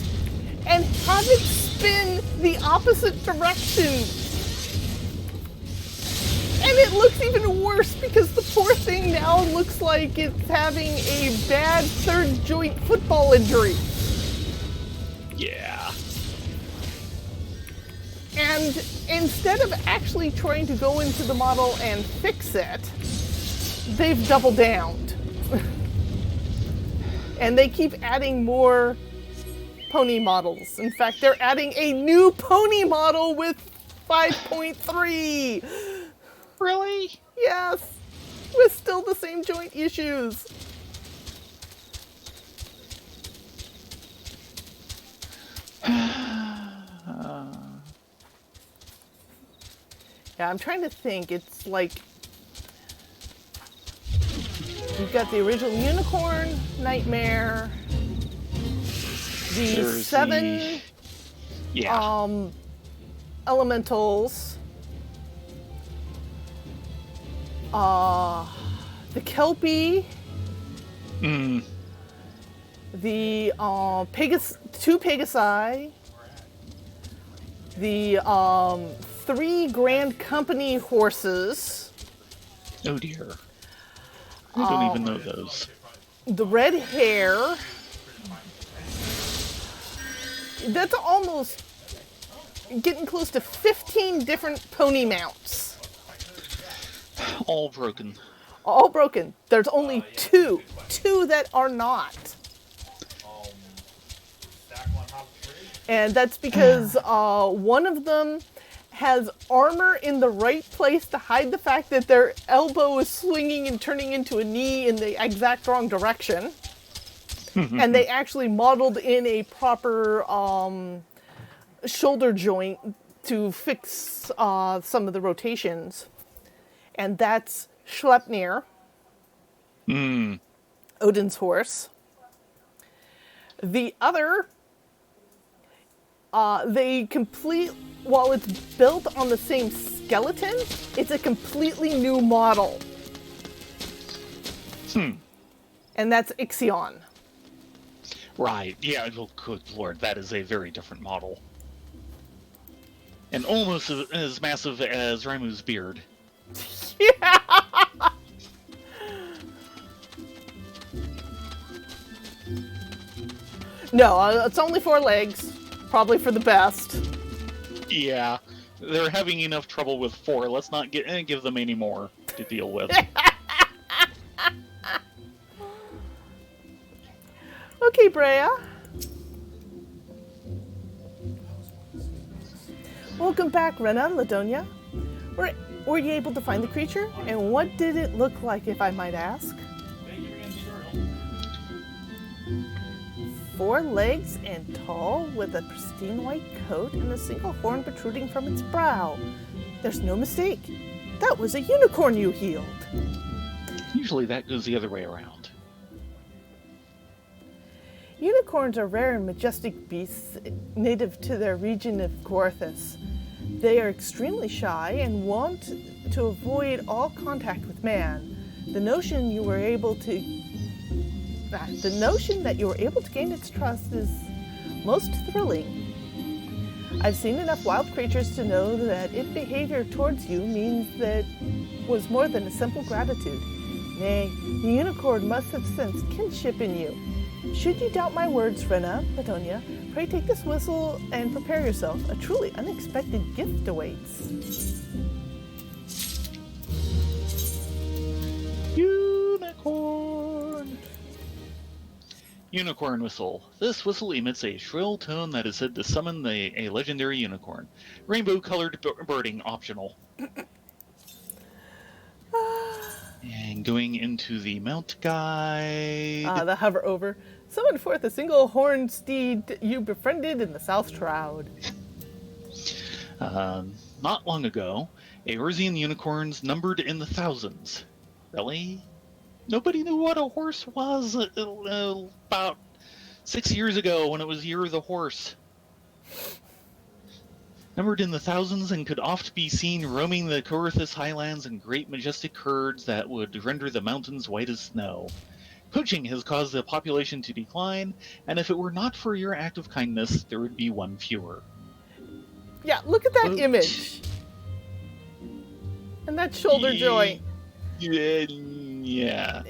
[SPEAKER 1] and have it spin the opposite direction. And it looks even worse because the poor thing now looks like it's having a bad third joint football injury.
[SPEAKER 2] Yeah.
[SPEAKER 1] And instead of actually trying to go into the model and fix it, they've double downed. And they keep adding more pony models. In fact, they're adding a new pony model with 5.3.
[SPEAKER 2] Really?
[SPEAKER 1] Yes, with still the same joint issues. Yeah, I'm trying to think. It's like you've got the original Unicorn, Nightmare, the
[SPEAKER 2] There's
[SPEAKER 1] 7
[SPEAKER 2] Yeah.
[SPEAKER 1] elementals, the Kelpie,
[SPEAKER 2] Mm.
[SPEAKER 1] the two Pegasi, the 3 Grand Company horses,
[SPEAKER 2] Oh dear. I don't even know those.
[SPEAKER 1] the red hair. That's almost getting close to 15 different pony mounts.
[SPEAKER 2] All broken.
[SPEAKER 1] All broken. There's only two that are not. And that's because one of them has armor in the right place to hide the fact that their elbow is swinging and turning into a knee in the exact wrong direction. And they actually modeled in a proper shoulder joint to fix some of the rotations. And that's Schleppnir, Odin's horse. The other, while it's built on the same skeleton, it's a completely new model. And that's Ixion.
[SPEAKER 2] Right. Yeah. Oh, good lord, that is a very different model. And almost as massive as Raimu's beard.
[SPEAKER 1] Yeah. No, it's only 4 legs. Probably for the best.
[SPEAKER 2] Yeah. They're having enough trouble with 4. Let's not give them any more to deal with.
[SPEAKER 1] Okay, Brea. Welcome back, Rena, Ladonia. Were you able to find the creature? And what did it look like, if I might ask?
[SPEAKER 3] Thank you again, tutorial.
[SPEAKER 1] 4 legs and tall, with a pristine white coat and a single horn protruding from its brow. There's no mistake. That was a unicorn you healed.
[SPEAKER 2] Usually that goes the other way around.
[SPEAKER 1] Unicorns are rare and majestic beasts native to their region of Gorthus. They are extremely shy and want to avoid all contact with man. The notion that you were able to gain its trust is most thrilling. I've seen enough wild creatures to know that its behavior towards you means that was more than a simple gratitude. Nay, the unicorn must have sensed kinship in you. Should you doubt my words, Rena, Ladonia, pray take this whistle and prepare yourself. A truly unexpected gift awaits.
[SPEAKER 2] Unicorn! Unicorn whistle. This whistle emits a shrill tone that is said to summon a legendary unicorn. Rainbow-colored birding optional. And going into the mount guide.
[SPEAKER 1] The hover over. Summon forth a single horned steed you befriended in the South Shroud.
[SPEAKER 2] Not long ago, Eorzian unicorns numbered in the thousands. Really? Nobody knew what a horse was about 6 years ago when it was Year of the Horse. Numbered in the thousands and could oft be seen roaming the Gorthus highlands in great majestic herds that would render the mountains white as snow. Poaching has caused the population to decline, and if it were not for your act of kindness, there would be one fewer.
[SPEAKER 1] Yeah, look at that image. And that shoulder joint.
[SPEAKER 2] Yeah.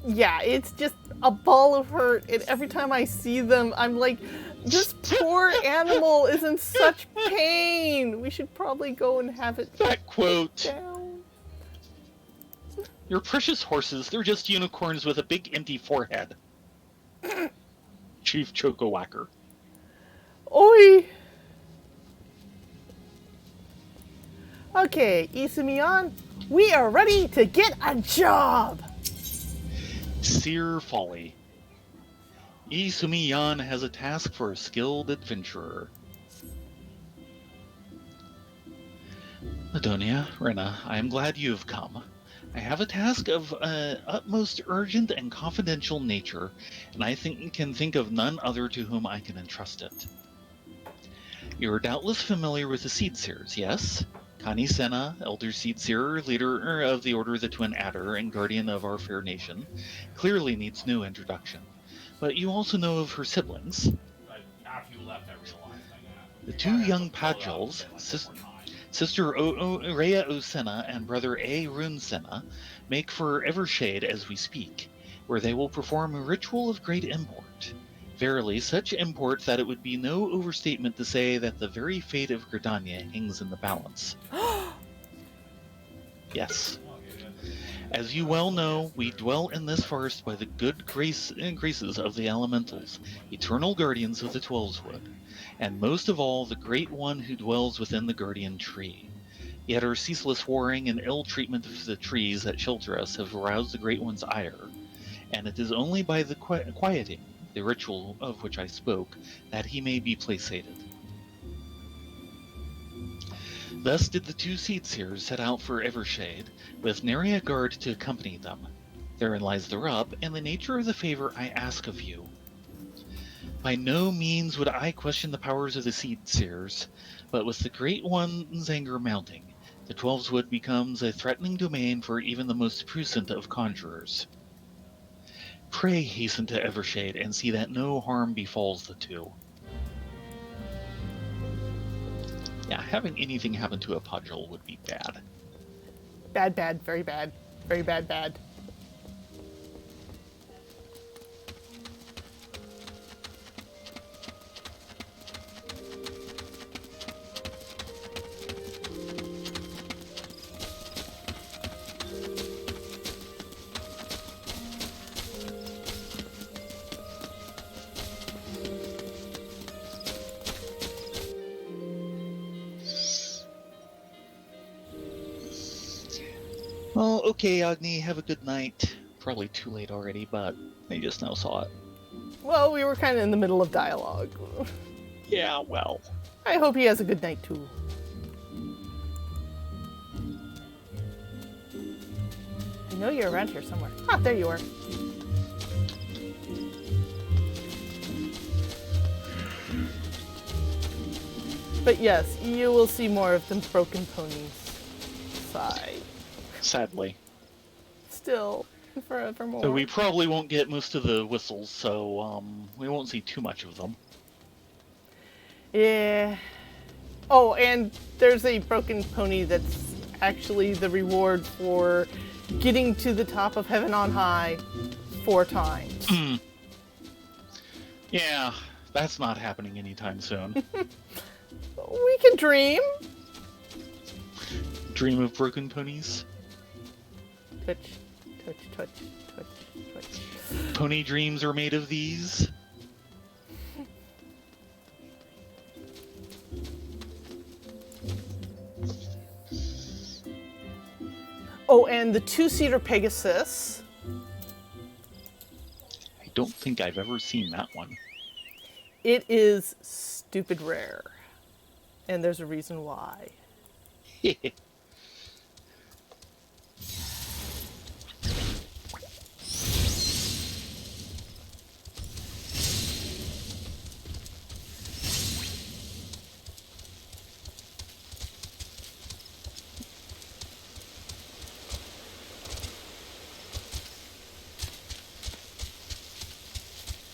[SPEAKER 1] Yeah, it's just a ball of hurt, and every time I see them, I'm like, this poor animal is in such pain. We should probably go and have it
[SPEAKER 2] That quote.
[SPEAKER 1] down.
[SPEAKER 2] Your precious horses, they're just unicorns with a big empty forehead. Chief Chocowacker.
[SPEAKER 1] Oi! Okay, Isumiyan, we are ready to get a job!
[SPEAKER 2] Seer Folly. Isumiyan has a task for a skilled adventurer. Ladonia, Rena, I am glad you have come. I have a task of utmost urgent and confidential nature, and I can think of none other to whom I can entrust it. You are doubtless familiar with the Seed Seers, yes? Kani Senna, Elder Seed Seer, leader of the Order of the Twin Adder, and guardian of our fair nation, clearly needs no introduction. But you also know of her siblings.
[SPEAKER 3] After you left, I realized
[SPEAKER 2] The 2 young Padgels, Sister Rhea Osena and Brother A. Rune Senna, make for Evershade as we speak, where they will perform a ritual of great import. Verily, such import that it would be no overstatement to say that the very fate of Gridania hangs in the balance. Yes. As you well know, we dwell in this forest by the good graces of the elementals, eternal guardians of the Twelveswood, and most of all the great one who dwells within the guardian tree. Yet our ceaseless warring and ill treatment of the trees that shelter us have aroused the great one's ire, and it is only by the quieting, the ritual of which I spoke, that he may be placated. Thus did the 2 Seed Seers set out for Evershade, with nary a guard to accompany them. Therein lies the rub, and the nature of the favor I ask of you. By no means would I question the powers of the Seed Seers, but with the Great One's anger mounting, the Twelveswood becomes a threatening domain for even the most puissant of conjurers. Pray hasten to Evershade and see that no harm befalls the 2. Yeah, having anything happen to a Padgel would be bad.
[SPEAKER 1] Bad, bad, very bad. Very bad, bad.
[SPEAKER 2] Well, okay, Agni, have a good night. Probably too late already, but I just now saw it.
[SPEAKER 1] Well, we were kind of in the middle of dialogue.
[SPEAKER 2] Yeah, well.
[SPEAKER 1] I hope he has a good night too. I know you're around here somewhere. Ah, there you are. But yes, you will see more of the broken ponies side.
[SPEAKER 2] Sadly.
[SPEAKER 1] Still, forevermore.
[SPEAKER 2] So we probably won't get most of the whistles, so we won't see too much of them.
[SPEAKER 1] Yeah. Oh, and there's a broken pony that's actually the reward for getting to the top of Heaven on High 4 times.
[SPEAKER 2] Yeah, that's not happening anytime soon.
[SPEAKER 1] We can dream.
[SPEAKER 2] Dream of broken ponies?
[SPEAKER 1] Touch, touch, touch, touch, touch.
[SPEAKER 2] Pony dreams are made of these?
[SPEAKER 1] Oh, and the 2-seater Pegasus.
[SPEAKER 2] I don't think I've ever seen that one.
[SPEAKER 1] It is stupid rare. And there's a reason why.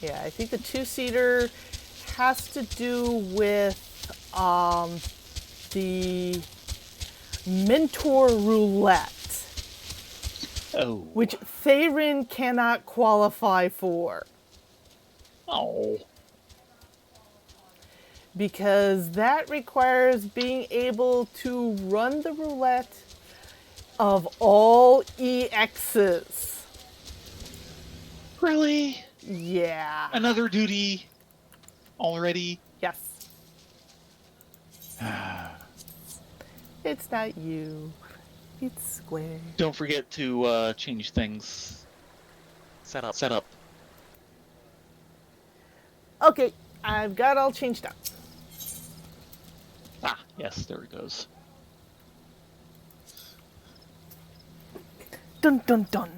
[SPEAKER 1] Yeah, I think the 2-seater has to do with the Mentor Roulette,
[SPEAKER 2] Oh.
[SPEAKER 1] which Theron cannot qualify for.
[SPEAKER 2] Oh.
[SPEAKER 1] Because that requires being able to run the roulette of all EXs.
[SPEAKER 2] Really?
[SPEAKER 1] Yeah.
[SPEAKER 2] Another duty already?
[SPEAKER 1] Yes. It's not you. It's Square.
[SPEAKER 2] Don't forget to change things. Set up.
[SPEAKER 1] Okay, I've got all changed up.
[SPEAKER 2] Ah, yes, there it goes.
[SPEAKER 1] Dun dun dun.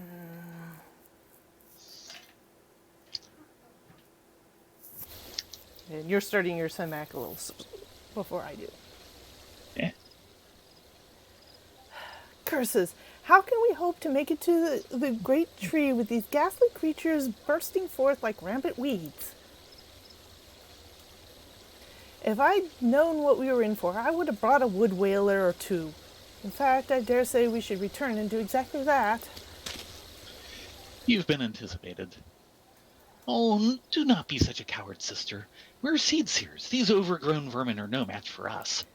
[SPEAKER 1] And you're starting your Simac a little before I do.
[SPEAKER 2] Eh.
[SPEAKER 1] Curses! How can we hope to make it to the great tree with these ghastly creatures bursting forth like rampant weeds? If I'd known what we were in for, I would have brought a wood whaler or two. In fact, I dare say we should return and do exactly that.
[SPEAKER 2] You've been anticipated. Oh, do not be such a coward, sister. We're seed seers. These overgrown vermin are no match for us.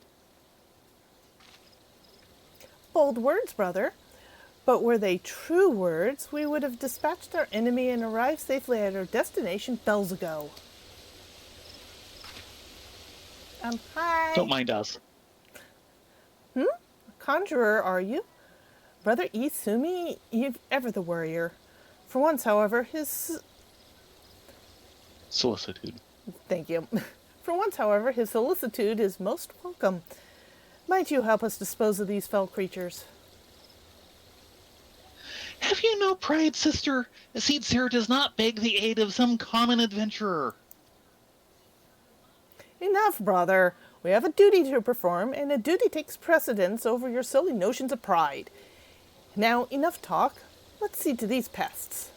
[SPEAKER 1] Bold words, brother. But were they true words, we would have dispatched our enemy and arrived safely at our destination bells ago. Hi.
[SPEAKER 2] Don't mind us.
[SPEAKER 1] A conjurer, are you? Brother Isumi, you've ever the worrier. For once, however, his...
[SPEAKER 2] Solicitude.
[SPEAKER 1] Thank you. For once, however, his solicitude is most welcome. Might you help us dispose of these fell creatures?
[SPEAKER 2] Have you no pride, sister? A seed seer does not beg the aid of some common adventurer.
[SPEAKER 1] Enough, brother. We have a duty to perform, and a duty takes precedence over your silly notions of pride. Now, enough talk. Let's see to these pests.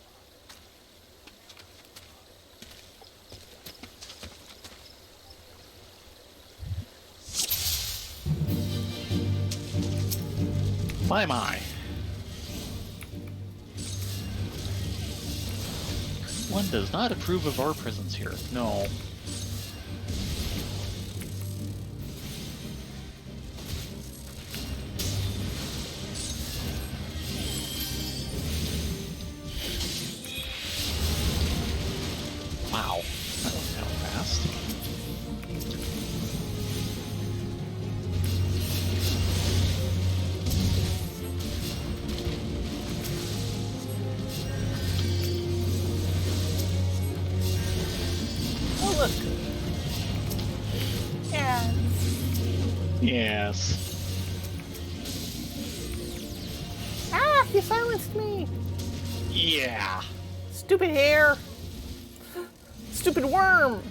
[SPEAKER 2] My. One does not approve of our presence here. No. Wow. That was kind of fast.
[SPEAKER 1] Look. Yeah.
[SPEAKER 2] Yes.
[SPEAKER 1] Ah, you silenced me.
[SPEAKER 2] Yeah.
[SPEAKER 1] Stupid hare. Stupid worm.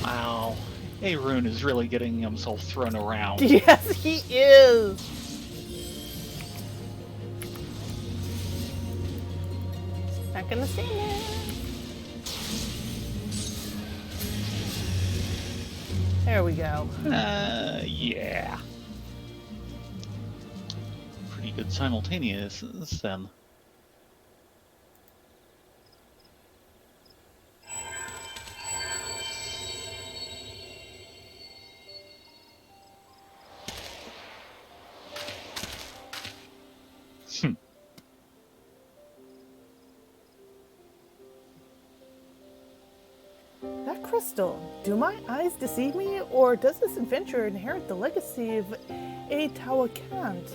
[SPEAKER 2] Wow. Rune is really getting himself thrown around.
[SPEAKER 1] Yes, he is. Not gonna stand there. There we go.
[SPEAKER 2] Yeah. Pretty good simultaneous then.
[SPEAKER 1] That crystal, do my eyes deceive me, or does this adventurer inherit the legacy of Etawakant?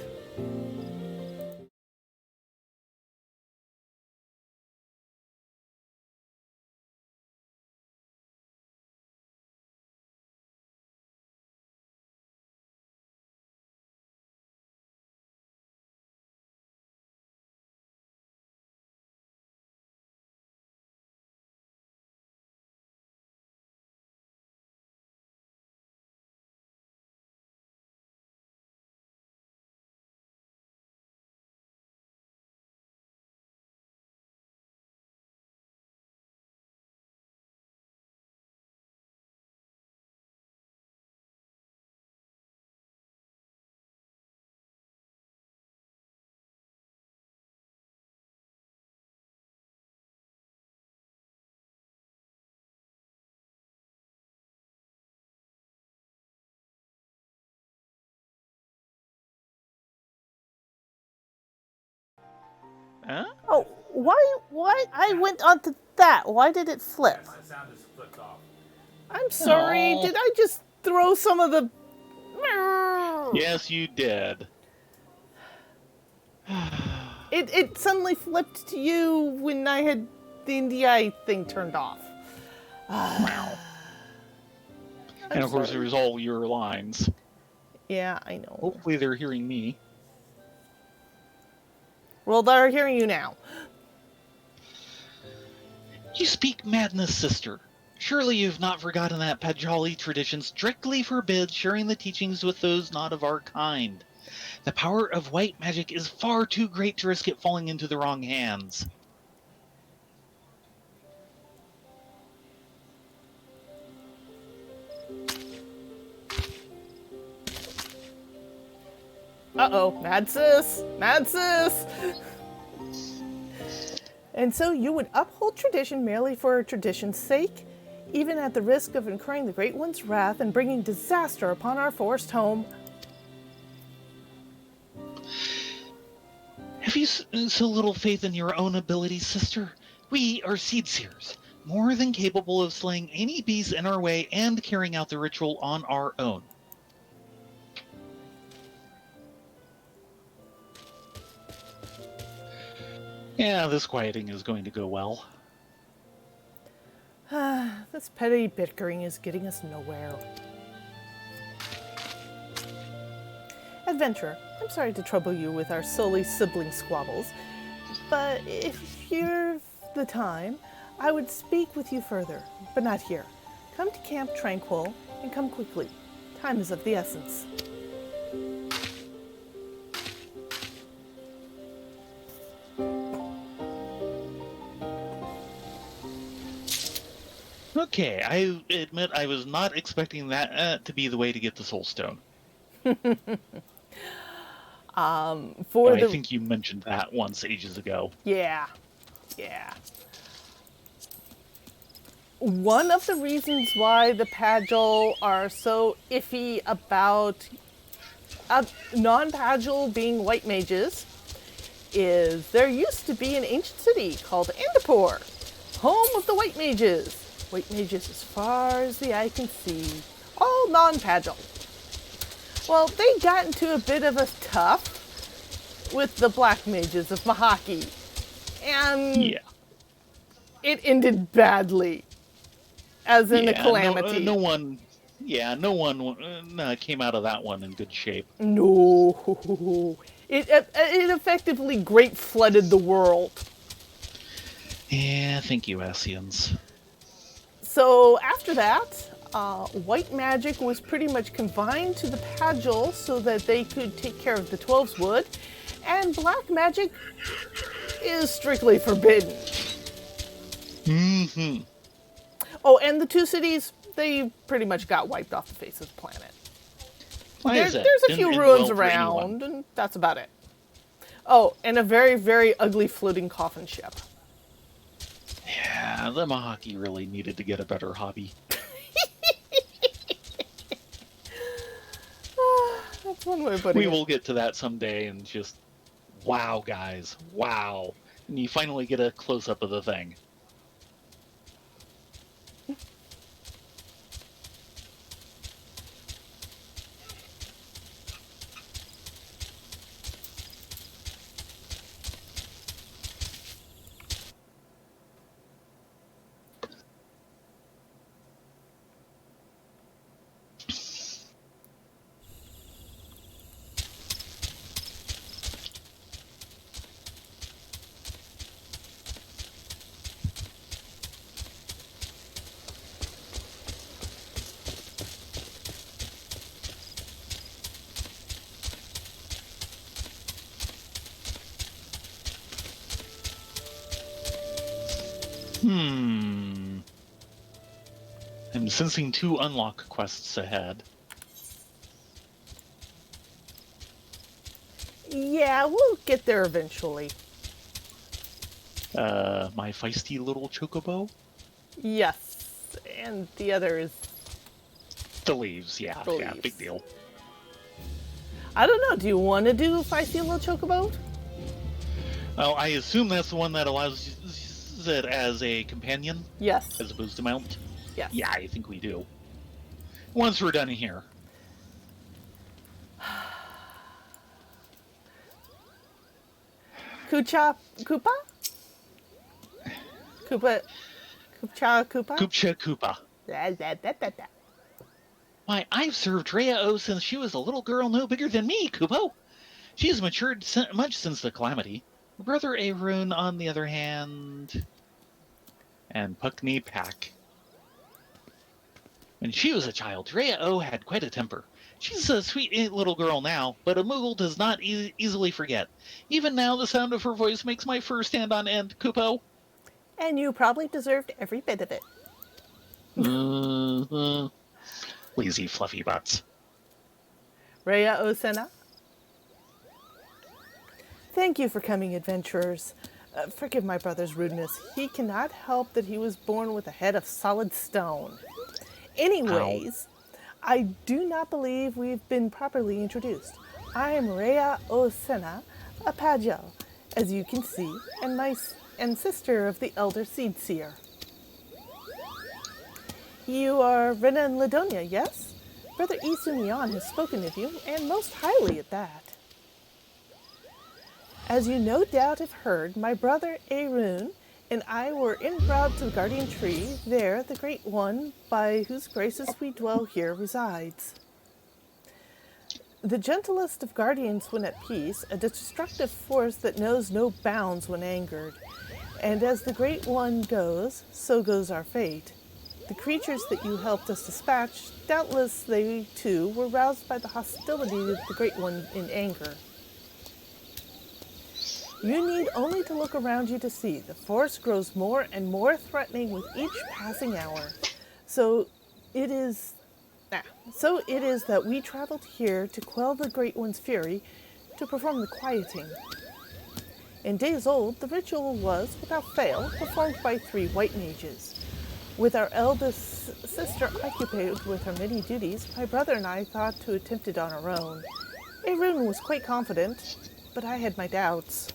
[SPEAKER 2] Huh?
[SPEAKER 1] Oh, why I went onto that? Why did it flip?
[SPEAKER 3] Yes, that sound just flipped off.
[SPEAKER 1] I'm sorry,
[SPEAKER 2] Aw.
[SPEAKER 1] did I just throw some of the...
[SPEAKER 2] Yes, you did.
[SPEAKER 1] It suddenly flipped to you when I had the NDI thing turned off.
[SPEAKER 2] Wow.
[SPEAKER 1] I'm
[SPEAKER 2] And of course,
[SPEAKER 1] sorry.
[SPEAKER 2] there's all your lines.
[SPEAKER 1] Yeah, I know.
[SPEAKER 2] Hopefully, they're hearing me.
[SPEAKER 1] Well, they're hearing you now.
[SPEAKER 2] You speak madness, sister. Surely you've not forgotten that Pajali tradition strictly forbids sharing the teachings with those not of our kind. The power of white magic is far too great to risk it falling into the wrong hands.
[SPEAKER 1] Uh-oh, mad sis, mad sis. And so you would uphold tradition merely for tradition's sake, even at the risk of incurring the Great One's wrath and bringing disaster upon our forest home.
[SPEAKER 2] Have you so little faith in your own abilities, sister? We are seed seers, more than capable of slaying any beast in our way and carrying out the ritual on our own. Yeah, this quieting is going to go well.
[SPEAKER 1] This petty bickering is getting us nowhere. Adventurer, I'm sorry to trouble you with our silly sibling squabbles, but if you've the time, I would speak with you further, but not here. Come to Camp Tranquil, and come quickly. Time is of the essence.
[SPEAKER 2] Okay, I admit I was not expecting that to be the way to get the Soul Stone.
[SPEAKER 1] For
[SPEAKER 2] I
[SPEAKER 1] the
[SPEAKER 2] think you mentioned that once ages ago.
[SPEAKER 1] yeah, yeah. One of the reasons why the Pagel are so iffy about non-Pagel being white mages is there used to be an ancient city called Andapur, home of the white mages. White mages as far as the eye can see, all non-Pagel. Well, they got into a bit of a tough with the black mages of Mahaki, and
[SPEAKER 2] Yeah,
[SPEAKER 1] it ended badly, as in a
[SPEAKER 2] yeah.
[SPEAKER 1] calamity.
[SPEAKER 2] No one came out of that one in good shape.
[SPEAKER 1] No, it effectively great flooded the world.
[SPEAKER 2] Yeah, thank you, Asians.
[SPEAKER 1] So after that, white magic was pretty much confined to the Pagel so that they could take care of the Twelves wood, and black magic is strictly forbidden.
[SPEAKER 2] Mm-hmm.
[SPEAKER 1] Oh, and the two cities, they pretty much got wiped off the face of the planet.
[SPEAKER 2] Why is that?
[SPEAKER 1] There's a
[SPEAKER 2] Didn't
[SPEAKER 1] few
[SPEAKER 2] end
[SPEAKER 1] ruins
[SPEAKER 2] well for anyone.
[SPEAKER 1] around, and that's about it. Oh, and a very, very ugly floating coffin ship.
[SPEAKER 2] Yeah, the Mahaki really needed to get a better hobby.
[SPEAKER 1] That's one way of putting
[SPEAKER 2] We
[SPEAKER 1] it.
[SPEAKER 2] will get to that someday and just, wow, guys, wow. And you finally get a close up of the thing. Hmm. I'm sensing 2 unlock quests ahead.
[SPEAKER 1] Yeah, we'll get there eventually.
[SPEAKER 2] My feisty little chocobo?
[SPEAKER 1] Yes, and the other is
[SPEAKER 2] The leaves, yeah,
[SPEAKER 1] the
[SPEAKER 2] yeah, big
[SPEAKER 1] leaves.
[SPEAKER 2] deal.
[SPEAKER 1] I don't know. Do you want to do Feisty Little Chocobo?
[SPEAKER 2] Oh, I assume that's the one that allows it as a companion
[SPEAKER 1] Yes.
[SPEAKER 2] as opposed to mount.
[SPEAKER 1] Yes.
[SPEAKER 2] Yeah, I think we do. Once we're done here.
[SPEAKER 1] Koopa? Koopa? Koopa?
[SPEAKER 2] Koopcha Koopa. Why, I've served Rhea since she was a little girl no bigger than me, Kupo. She has matured much since the calamity. Her brother Arun, on the other hand... And Puckney Pack. When she was a child, Rhea had quite a temper. She's a sweet little girl now, but a Moogle does not easily forget. Even now, the sound of her voice makes my fur stand on end, Kupo.
[SPEAKER 1] And you probably deserved every bit of it.
[SPEAKER 2] Mm-hmm. Lazy fluffy butts.
[SPEAKER 1] Rhea Osena? Thank you for coming, adventurers. Forgive my brother's rudeness. He cannot help that he was born with a head of solid stone. Anyways, I do not believe we've been properly introduced. I am Rhea Osena, a Pagel, as you can see, and sister of the elder Seed Seer. You are Rena and Ladonia, yes? Brother Isunyan has spoken of you, and most highly at that. As you no doubt have heard, my brother Arun and I were inbred to the guardian tree. There, the great one, by whose graces we dwell here, resides. The gentlest of guardians when at peace, a destructive force that knows no bounds when angered. And as the great one goes, so goes our fate. The creatures that you helped us dispatch, doubtless they too were roused by the hostility of the great one in anger. You need only to look around you to see. The force grows more and more threatening with each passing hour. So it is so it is that we traveled here to quell the Great One's fury, to perform the quieting. In days old, the ritual was, without fail, performed by 3 white mages. With our eldest sister occupied with her many duties, my brother and I thought to attempt it on our own. Arun was quite confident, but I had my doubts.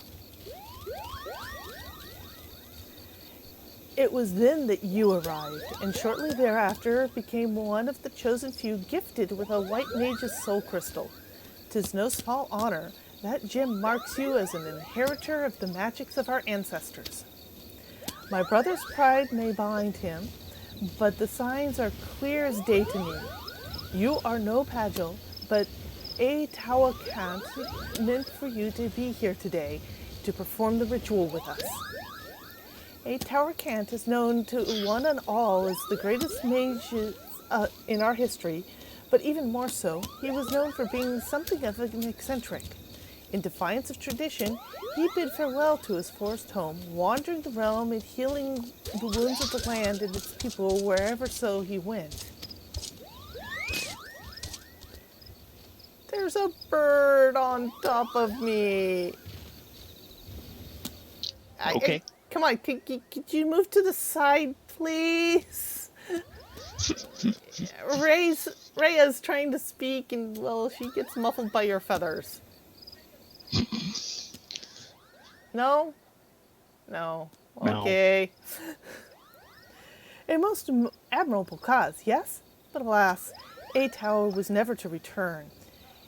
[SPEAKER 1] It was then that you arrived, and shortly thereafter became one of the chosen few gifted with a white mage's soul crystal. 'Tis no small honor. That gem marks you as an inheritor of the magics of our ancestors. My brother's pride may bind him, but the signs are clear as day to me. You are no Pagel, but a Tawakant meant for you to be here today to perform the ritual with us. A Tawakant is known to one and all as the greatest mage in our history, but even more so, he was known for being something of an eccentric. In defiance of tradition, he bid farewell to his forest home, wandering the realm and healing the wounds of the land and its people wherever so he went. There's a bird on top of me.
[SPEAKER 2] Okay.
[SPEAKER 1] Come on, could you move to the side, please? Rhea's trying to speak, and, well, she gets muffled by your feathers. No? No. Okay. No. A most admirable cause, yes? But alas, A Tower was never to return.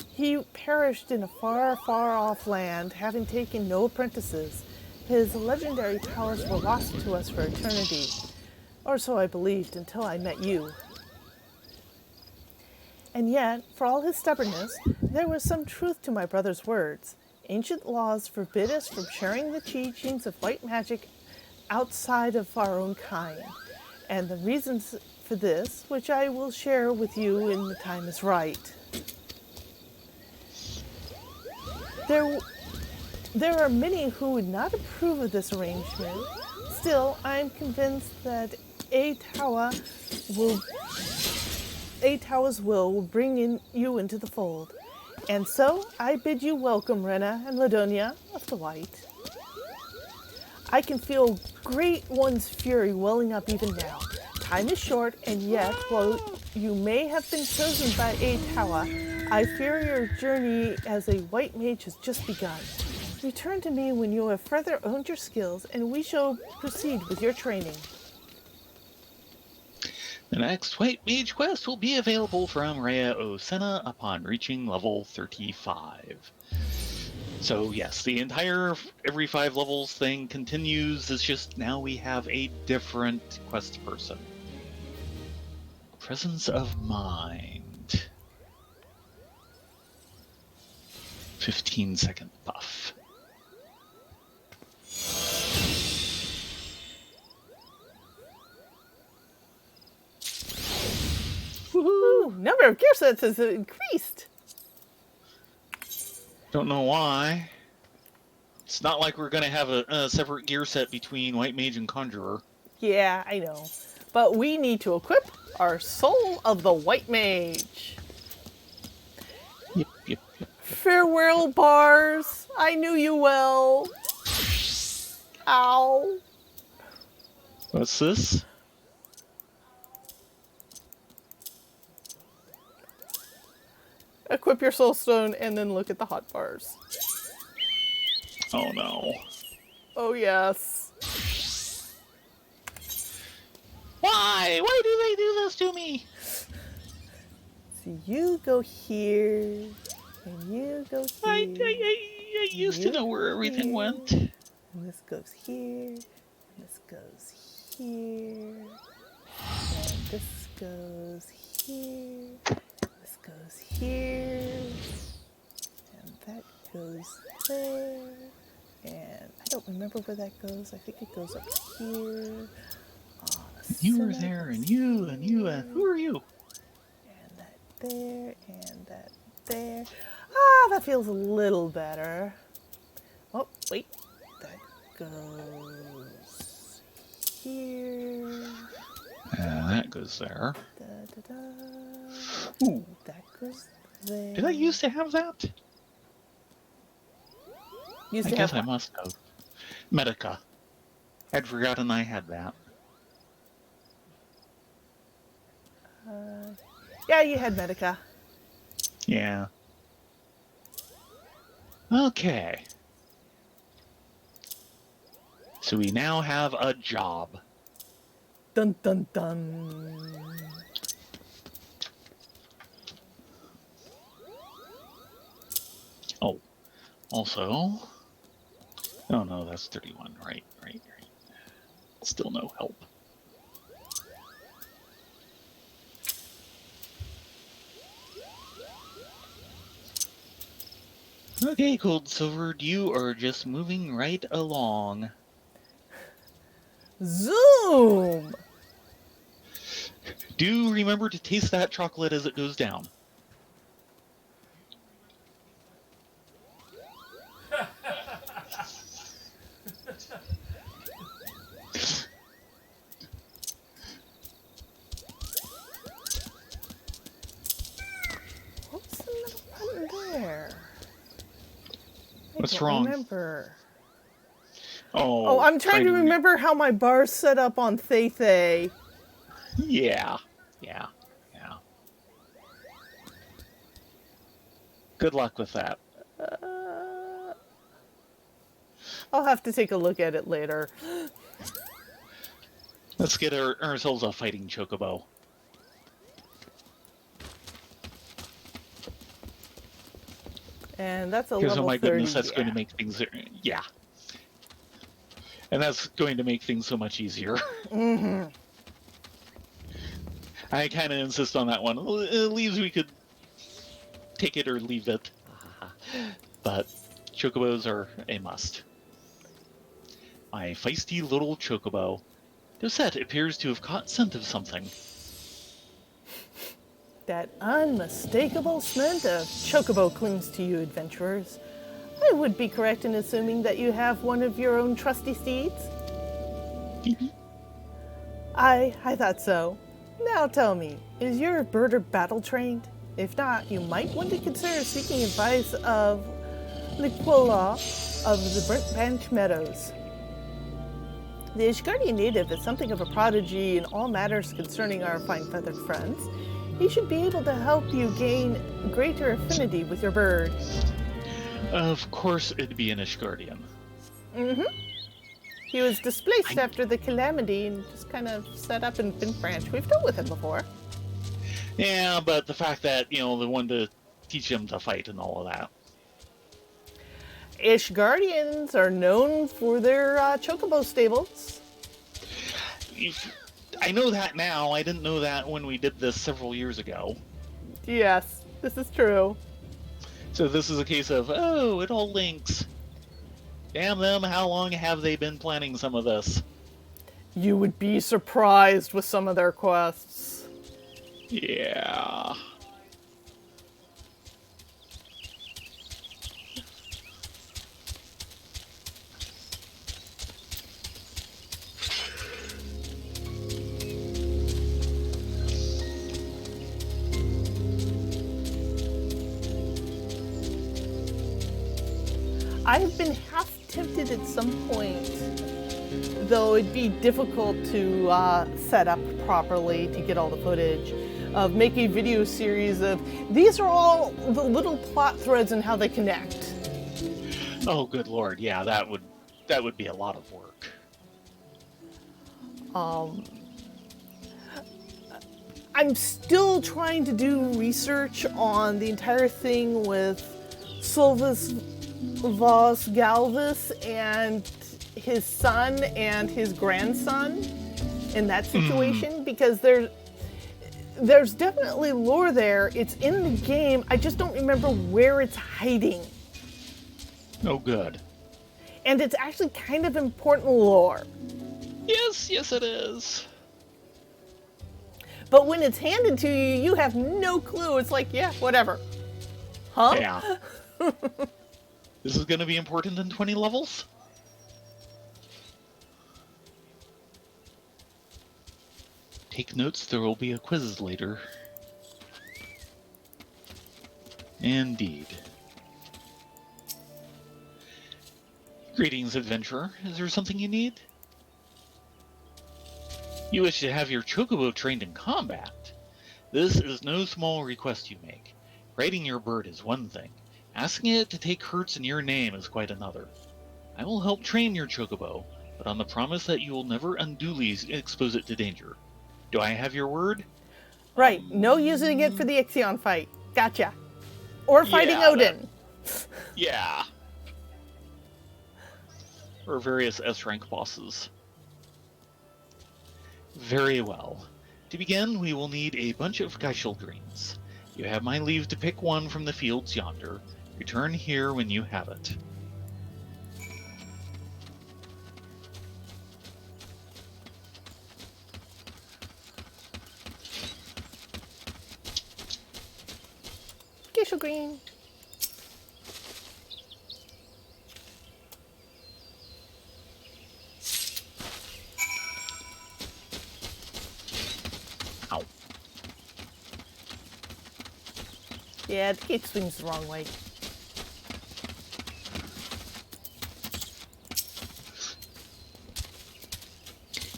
[SPEAKER 1] He perished in a far, far off land, having taken no apprentices. His legendary powers were lost to us for eternity. Or so I believed until I met you. And yet, for all his stubbornness, there was some truth to my brother's words. Ancient laws forbid us from sharing the teachings of white magic outside of our own kind. And the reasons for this, which I will share with you when the time is right. There are many who would not approve of this arrangement. Still, I am convinced that Atawa's will bring you into the fold. And so, I bid you welcome Rena and Ladonia of the White. I can feel Great One's fury welling up even now. Time is short, and yet, while you may have been chosen by Atawa, I fear your journey as a white mage has just begun. Return to me when you have further honed your skills, and we shall proceed with your training.
[SPEAKER 2] The next White Mage quest will be available from Rhea Osena upon reaching level 35. So yes, the entire every 5 levels thing continues. It's just now we have a different quest person. Presence of Mind. 15-second buff.
[SPEAKER 1] Woohoo! Number of gear sets has increased.
[SPEAKER 2] Don't know why. It's not like we're going to have a separate gear set between White Mage and Conjurer.
[SPEAKER 1] Yeah, I know. But we need to equip our Soul of the White Mage.
[SPEAKER 2] Yep.
[SPEAKER 1] Farewell, bars. I knew you well. Ow.
[SPEAKER 2] What's this?
[SPEAKER 1] Equip your soul stone and then look at the hot bars.
[SPEAKER 2] Oh no.
[SPEAKER 1] Oh yes.
[SPEAKER 2] Why? Why do they do this to me?
[SPEAKER 1] So you go here, and you go here.
[SPEAKER 2] I used to know where everything went.
[SPEAKER 1] And this goes here, and this goes here, and this goes here, this goes here, and that goes there, and I don't remember where that goes. I think it goes up here.
[SPEAKER 2] You were there, and you, who are you?
[SPEAKER 1] And that there, and that there. Ah, that feels a little better. Oh, wait. That goes here.
[SPEAKER 2] That goes there.
[SPEAKER 1] Da, da, da.
[SPEAKER 2] Ooh,
[SPEAKER 1] That goes there.
[SPEAKER 2] did I used to have that?
[SPEAKER 1] Used
[SPEAKER 2] I
[SPEAKER 1] to
[SPEAKER 2] guess
[SPEAKER 1] have
[SPEAKER 2] I must have. Medica. I'd forgotten I had that.
[SPEAKER 1] Yeah, you had Medica.
[SPEAKER 2] Yeah. Okay. So we now have a job.
[SPEAKER 1] Dun dun dun.
[SPEAKER 2] Oh, also... Oh no, that's 31. Right. Still no help. Okay, Cold Silver, you are just moving right along.
[SPEAKER 1] Zoom!
[SPEAKER 2] Do remember to taste that chocolate as it goes down.
[SPEAKER 1] What's the middle button there? I
[SPEAKER 2] What's
[SPEAKER 1] don't
[SPEAKER 2] wrong?
[SPEAKER 1] remember.
[SPEAKER 2] Oh,
[SPEAKER 1] Oh, I'm trying to remember how my bar's set up on Thay.
[SPEAKER 2] Yeah. Good luck with that.
[SPEAKER 1] I'll have to take a look at it later.
[SPEAKER 2] Let's get ourselves a fighting chocobo.
[SPEAKER 1] And that's a
[SPEAKER 2] Because, oh
[SPEAKER 1] level
[SPEAKER 2] my
[SPEAKER 1] 30.
[SPEAKER 2] goodness, that's going to make things... Yeah. And that's going to make things so much easier.
[SPEAKER 1] Mm-hmm.
[SPEAKER 2] I kind of insist on that one. At least we could take it or leave it. But chocobos are a must. My feisty little chocobo. Dosette appears to have caught scent of something.
[SPEAKER 1] That unmistakable scent of chocobo clings to you, adventurers. I would be correct in assuming that you have one of your own trusty steeds? I thought so. Now tell me, is your birder battle trained? If not, you might want to consider seeking advice of Liquila of the Burnt Branch Meadows. The Ishgardian native is something of a prodigy in all matters concerning our fine feathered friends. He should be able to help you gain greater affinity with your bird.
[SPEAKER 2] Of course it'd be an Ishgardian.
[SPEAKER 1] Mm-hmm. He was displaced after the calamity and just kind of set up in Burnt Branch. We've dealt with him before.
[SPEAKER 2] Yeah, but the fact that, the one to teach him to fight and all of that.
[SPEAKER 1] Ishgardians are known for their chocobo stables.
[SPEAKER 2] I know that now. I didn't know that when we did this several years ago.
[SPEAKER 1] Yes, this is true.
[SPEAKER 2] So this is a case of, oh, it all links. Damn them, how long have they been planning some of this?
[SPEAKER 1] You would be surprised with some of their quests.
[SPEAKER 2] Yeah.
[SPEAKER 1] I have been half tempted at some point, though it'd be difficult to set up properly to get all the footage, of make a video series of these are all the little plot threads and how they connect.
[SPEAKER 2] Oh, good lord, yeah, that would be a lot of work.
[SPEAKER 1] I'm still trying to do research on the entire thing with Silvus Vos Galvus and his son and his grandson in that situation, because there's definitely lore there. It's in the game. I just don't remember where it's hiding.
[SPEAKER 2] Oh, good.
[SPEAKER 1] And it's actually kind of important lore.
[SPEAKER 2] Yes, it is.
[SPEAKER 1] But when it's handed to you, you have no clue. It's like, yeah, whatever. Huh?
[SPEAKER 2] Yeah. This is going to be important in 20 levels? Take notes, there will be a quiz later. Indeed. Greetings, adventurer. Is there something you need? You wish to have your chocobo trained in combat? This is no small request you make. Riding your bird is one thing. Asking it to take hurts in your name is quite another. I will help train your chocobo, but on the promise that you will never unduly expose it to danger. Do I have your word?
[SPEAKER 1] Right, no using it for the Ixion fight. Gotcha. Or fighting Odin.
[SPEAKER 2] Yeah. Or various S-rank bosses. Very well. To begin, we will need a bunch of Geishel greens. You have my leave to pick one from the fields yonder. Return here when you have it.
[SPEAKER 1] Geisha green.
[SPEAKER 2] Ow.
[SPEAKER 1] Yeah, the gate swings the wrong way.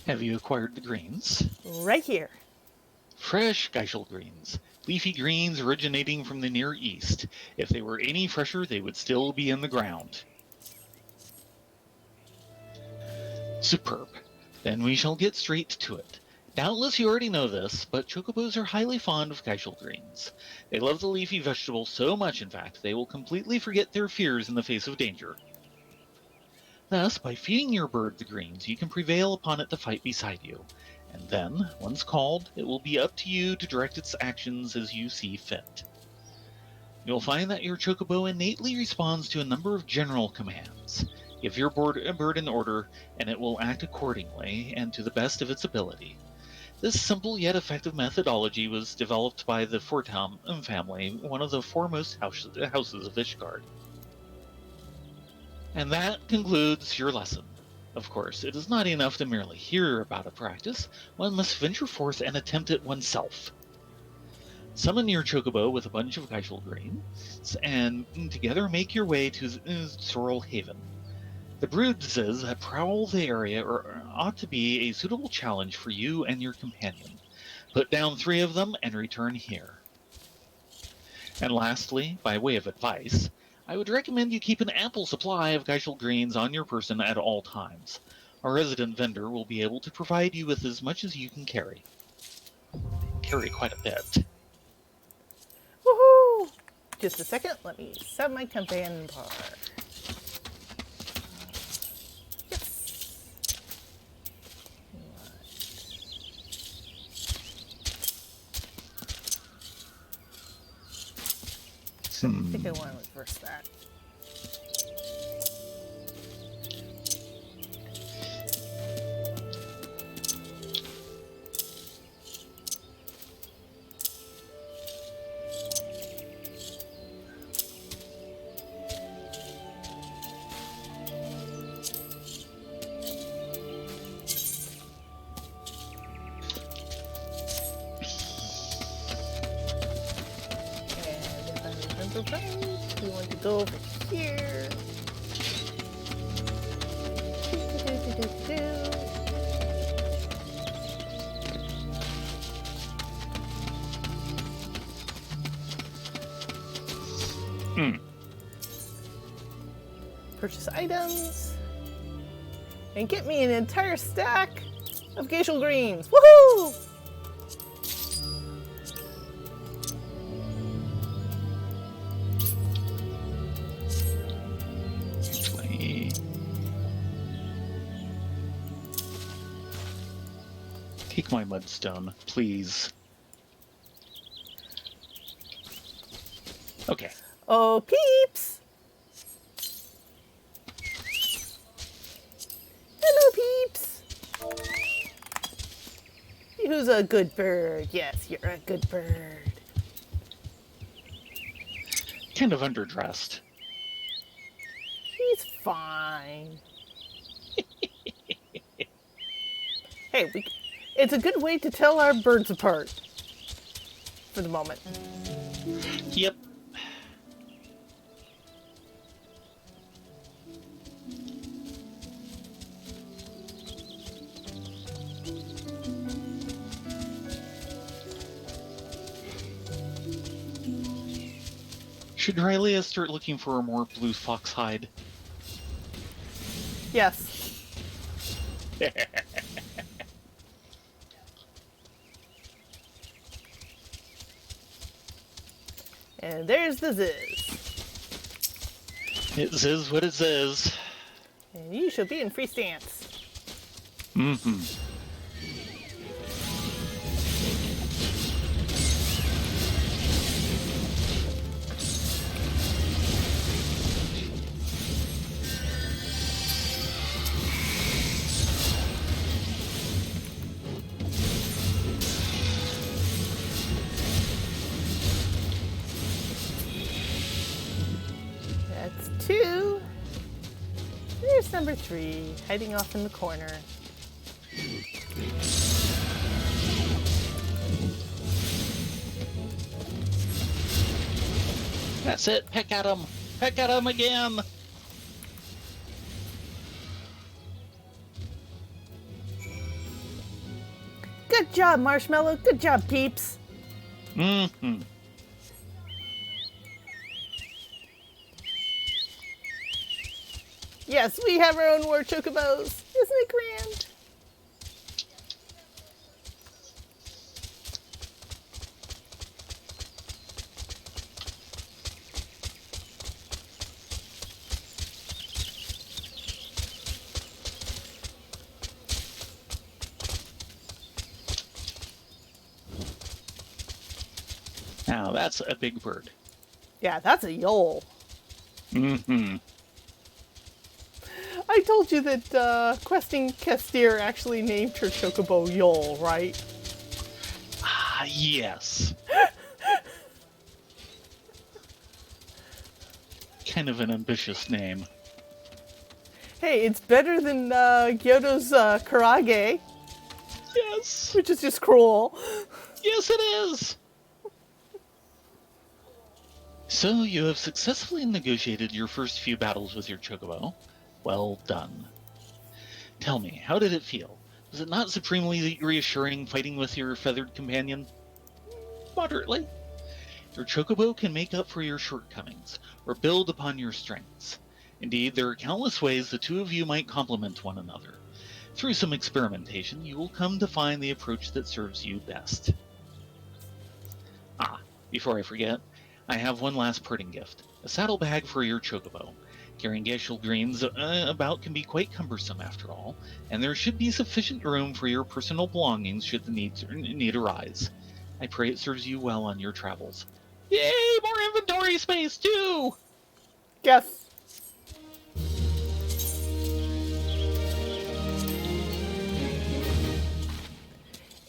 [SPEAKER 2] Have you acquired the greens?
[SPEAKER 1] Right here.
[SPEAKER 2] Fresh Geishel greens. Leafy greens originating from the Near East. If they were any fresher, they would still be in the ground. Superb. Then we shall get straight to it. Doubtless you already know this, but chocobos are highly fond of Geishel greens. They love the leafy vegetable so much, in fact, they will completely forget their fears in the face of danger. Thus, by feeding your bird the greens, you can prevail upon it to fight beside you. And then, once called, it will be up to you to direct its actions as you see fit. You'll find that your chocobo innately responds to a number of general commands. Give your bird an order, and it will act accordingly and to the best of its ability. This simple yet effective methodology was developed by the Fortam family, one of the foremost houses of Ishgard. And that concludes your lesson. Of course, it is not enough to merely hear about a practice. One must venture forth and attempt it oneself. Summon your chocobo with a bunch of Geishel greens, and together make your way to Sorrel Haven. The broodses that prowl the area ought to be a suitable challenge for you and your companion. Put down 3 of them and return here. And lastly, by way of advice, I would recommend you keep an ample supply of Geishel greens on your person at all times. Our resident vendor will be able to provide you with as much as you can carry. Carry quite a bit.
[SPEAKER 1] Woohoo! Just a second, let me set my companion bar. Yes. I think I want to reverse that. Right. We want to go over here. Purchase items. And get me an entire stack of Geishel greens. Woohoo!
[SPEAKER 2] Take my mudstone, please. Okay.
[SPEAKER 1] Oh, peeps! Hello, peeps! Who's a good bird? Yes, you're a good bird.
[SPEAKER 2] Kind of underdressed.
[SPEAKER 1] He's fine. Hey, It's a good way to tell our birds apart. For the moment.
[SPEAKER 2] Yep. Should Hylia start looking for a more blue fox hide?
[SPEAKER 1] Yes. And there's the Ziz.
[SPEAKER 2] It is what it is.
[SPEAKER 1] And you shall be in free stance.
[SPEAKER 2] Mm-hmm.
[SPEAKER 1] That's 2. There's number 3, hiding off in the corner.
[SPEAKER 2] That's it. Peck at him. Peck at him again.
[SPEAKER 1] Good job, Marshmallow. Good job, peeps.
[SPEAKER 2] Mm-hmm.
[SPEAKER 1] Yes, we have our own war chocobos. Isn't it grand?
[SPEAKER 2] Now that's a big bird.
[SPEAKER 1] Yeah, that's a yole.
[SPEAKER 2] Mm-hmm.
[SPEAKER 1] I told you that Questing Kestir actually named her chocobo Yole, right?
[SPEAKER 2] Ah, yes. Kind of an ambitious name.
[SPEAKER 1] Hey, it's better than Gyoto's Karage,
[SPEAKER 2] Yes.
[SPEAKER 1] which is just cruel.
[SPEAKER 2] Yes, it is. So you have successfully negotiated your first few battles with your chocobo. Well done. Tell me, how did it feel? Was it not supremely reassuring fighting with your feathered companion? Moderately. Your chocobo can make up for your shortcomings, or build upon your strengths. Indeed, there are countless ways the two of you might complement one another. Through some experimentation, you will come to find the approach that serves you best. Ah, before I forget, I have one last parting gift. A saddlebag for your chocobo. Carrying Geshel greens about can be quite cumbersome after all, and there should be sufficient room for your personal belongings should the need arise. I pray it serves you well on your travels. Yay, more inventory space too!
[SPEAKER 1] Yes.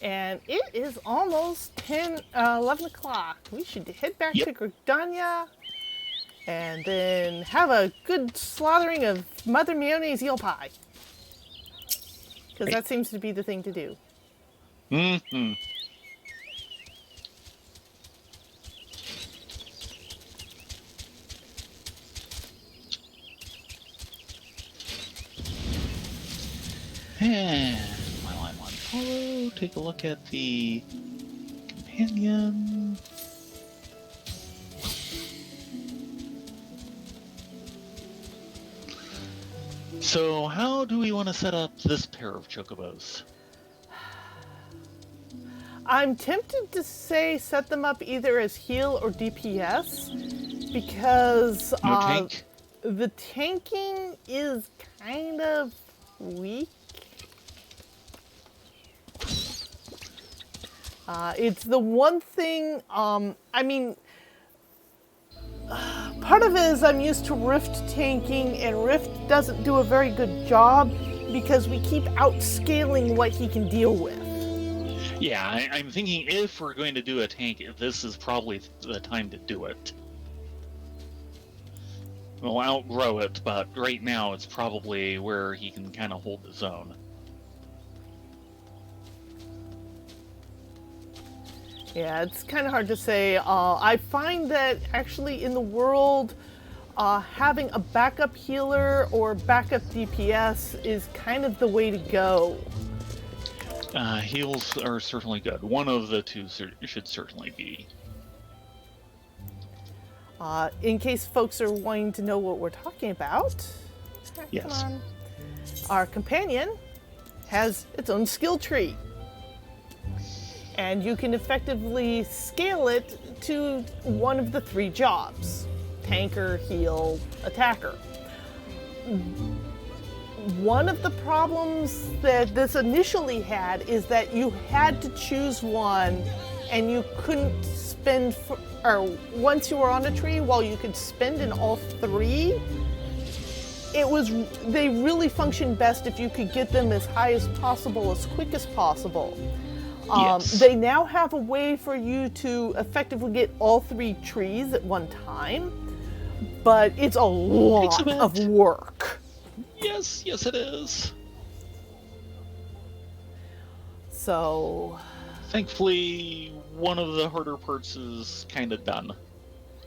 [SPEAKER 1] And it is almost 11 o'clock. We should head back to Gridania and then have a good slaughtering of Mother Mione's eel pie. Because that seems to be the thing to do.
[SPEAKER 2] Mm-hmm. And while I'm on follow, take a look at the companion. So how do we want to set up this pair of chocobos?
[SPEAKER 1] I'm tempted to say set them up either as heal or DPS because
[SPEAKER 2] No tank?
[SPEAKER 1] the tanking is kind of weak. It's the one thing, I mean, part of it is I'm used to Rift tanking, and Rift doesn't do a very good job because we keep outscaling what he can deal with.
[SPEAKER 2] Yeah, I'm thinking if we're going to do a tank, this is probably the time to do it. We'll outgrow it, but right now it's probably where he can kind of hold his own.
[SPEAKER 1] Yeah, it's kind of hard to say. I find that actually in the world, having a backup healer or backup DPS is kind of the way to go.
[SPEAKER 2] Heals are certainly good. One of the two should certainly be.
[SPEAKER 1] In case folks are wanting to know what we're talking about,
[SPEAKER 2] Yes.
[SPEAKER 1] come on. Our companion has its own skill tree. And you can effectively scale it to one of the 3 jobs: tanker, heal, attacker. One of the problems that this initially had is that you had to choose one and you couldn't spend, or once you were on a tree, while you could spend in all 3, they really functioned best if you could get them as high as possible, as quick as possible.
[SPEAKER 2] Yes.
[SPEAKER 1] They now have a way for you to effectively get all 3 trees at one time, but it's a lot of work.
[SPEAKER 2] Yes, it is.
[SPEAKER 1] So,
[SPEAKER 2] thankfully, one of the harder parts is kind of done,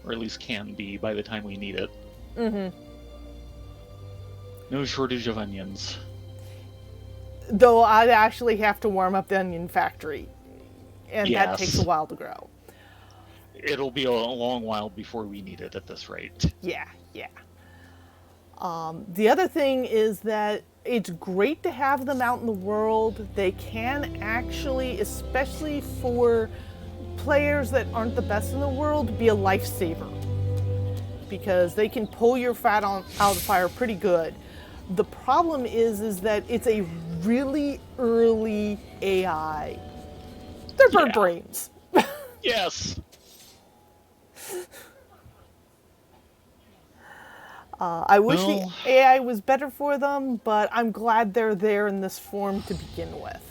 [SPEAKER 2] or at least can be by the time we need it.
[SPEAKER 1] mm-hmm.
[SPEAKER 2] No shortage of onions.
[SPEAKER 1] Though I'd actually have to warm up the onion factory, and that
[SPEAKER 2] Yes.
[SPEAKER 1] takes a while to grow.
[SPEAKER 2] It'll be a long while before we need it at this rate.
[SPEAKER 1] Yeah. The other thing is that it's great to have them out in the world. They can actually, especially for players that aren't the best in the world, be a lifesaver, because they can pull your fat out of the fire pretty good. The problem is that it's a really early AI. They're bird brains.
[SPEAKER 2] Yes.
[SPEAKER 1] I wish the AI was better for them, but I'm glad they're there in this form to begin with.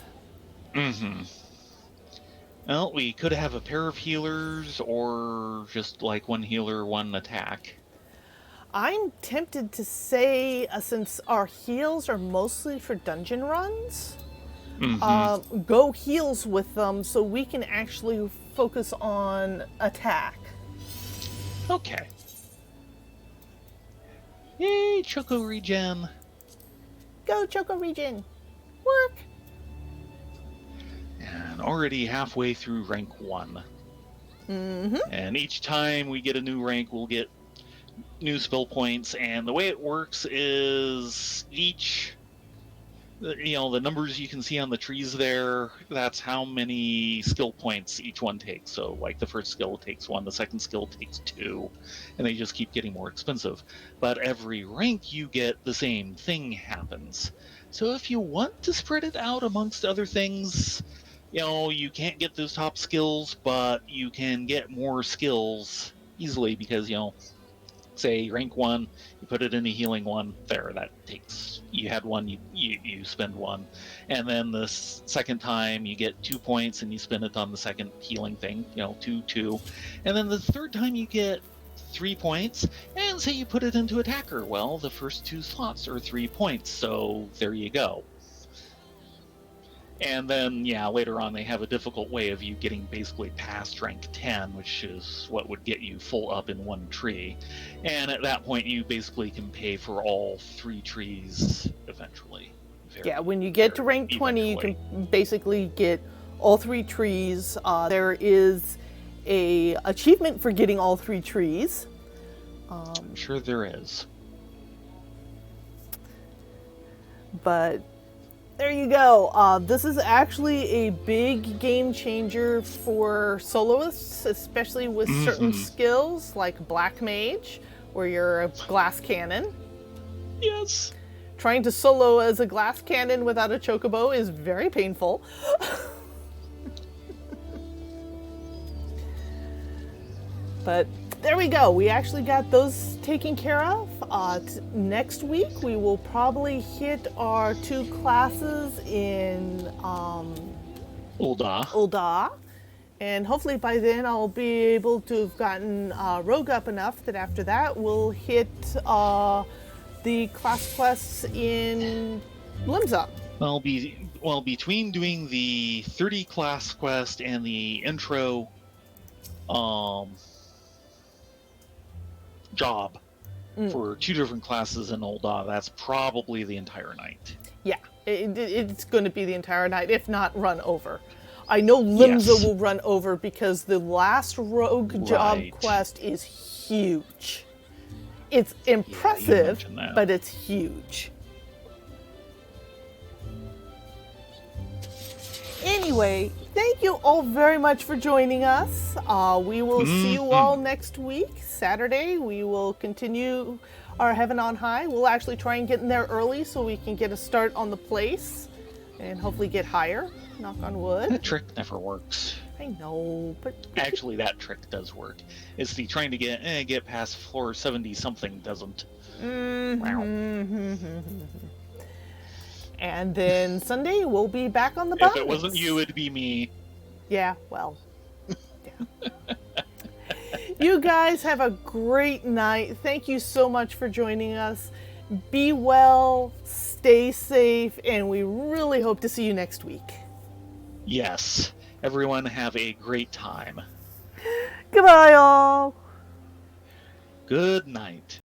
[SPEAKER 2] Mm-hmm. Well, we could have a pair of healers, or just like one healer, one attack.
[SPEAKER 1] I'm tempted to say, since our heals are mostly for dungeon runs, go heals with them so we can actually focus on attack.
[SPEAKER 2] Okay. Yay, Choco Regen.
[SPEAKER 1] Go, Choco Regen. Work.
[SPEAKER 2] And already halfway through rank 1.
[SPEAKER 1] Mm-hmm.
[SPEAKER 2] And each time we get a new rank, we'll get new spell points. And the way it works is each, the numbers you can see on the trees there, that's how many skill points each one takes. So like the first skill takes 1, the second skill takes 2, and they just keep getting more expensive. But every rank you get, the same thing happens. So if you want to spread it out amongst other things, you can't get those top skills, but you can get more skills easily because, say rank 1, you put it in the healing one, there, that takes, you had 1, you spend 1. And then the second time you get 2 points and you spend it on the second healing thing, 2. And then the third time you get 3 points, and say you put it into attacker. Well, the first 2 slots are 3 points, so there you go. And then, later on they have a difficult way of you getting basically past rank 10, which is what would get you full up in one tree. And at that point, you basically can pay for all 3 trees eventually.
[SPEAKER 1] When you get to rank 20, you can basically get all 3 trees. There is a achievement for getting all 3 trees.
[SPEAKER 2] I'm sure there is.
[SPEAKER 1] But there you go. This is actually a big game changer for soloists, especially with certain skills like Black Mage, where you're a glass cannon.
[SPEAKER 2] Yes.
[SPEAKER 1] Trying to solo as a glass cannon without a chocobo is very painful. But there we go. We actually got those taken care of. Next week, we will probably hit our 2 classes in Ul'dah. And hopefully by then I'll be able to have gotten Rogue up enough that after that we'll hit the class quests in Limsa.
[SPEAKER 2] Well, well, between doing the 30 class quest and the intro job for 2 different classes in Ul'dah, that's probably the entire night.
[SPEAKER 1] Yeah, it's going to be the entire night, if not run over. I know Limza
[SPEAKER 2] Yes.
[SPEAKER 1] will run over because the last rogue job
[SPEAKER 2] Right.
[SPEAKER 1] quest is huge. It's impressive,
[SPEAKER 2] mentioned that.
[SPEAKER 1] but it's huge. Anyway, thank you all very much for joining us. We will see you all next week, Saturday. We will continue our Heaven on High. We'll actually try and get in there early so we can get a start on the place and hopefully get higher. Knock on wood.
[SPEAKER 2] That trick never works.
[SPEAKER 1] I know, but
[SPEAKER 2] Actually, that trick does work. It's the trying to get past floor 70 something doesn't.
[SPEAKER 1] And then Sunday we'll be back on the bus.
[SPEAKER 2] If it wasn't you, it'd be me.
[SPEAKER 1] Yeah, well. Yeah. You guys have a great night. Thank you so much for joining us. Be well, stay safe, and we really hope to see you next week.
[SPEAKER 2] Yes. Everyone have a great time.
[SPEAKER 1] Goodbye, all.
[SPEAKER 2] Good night.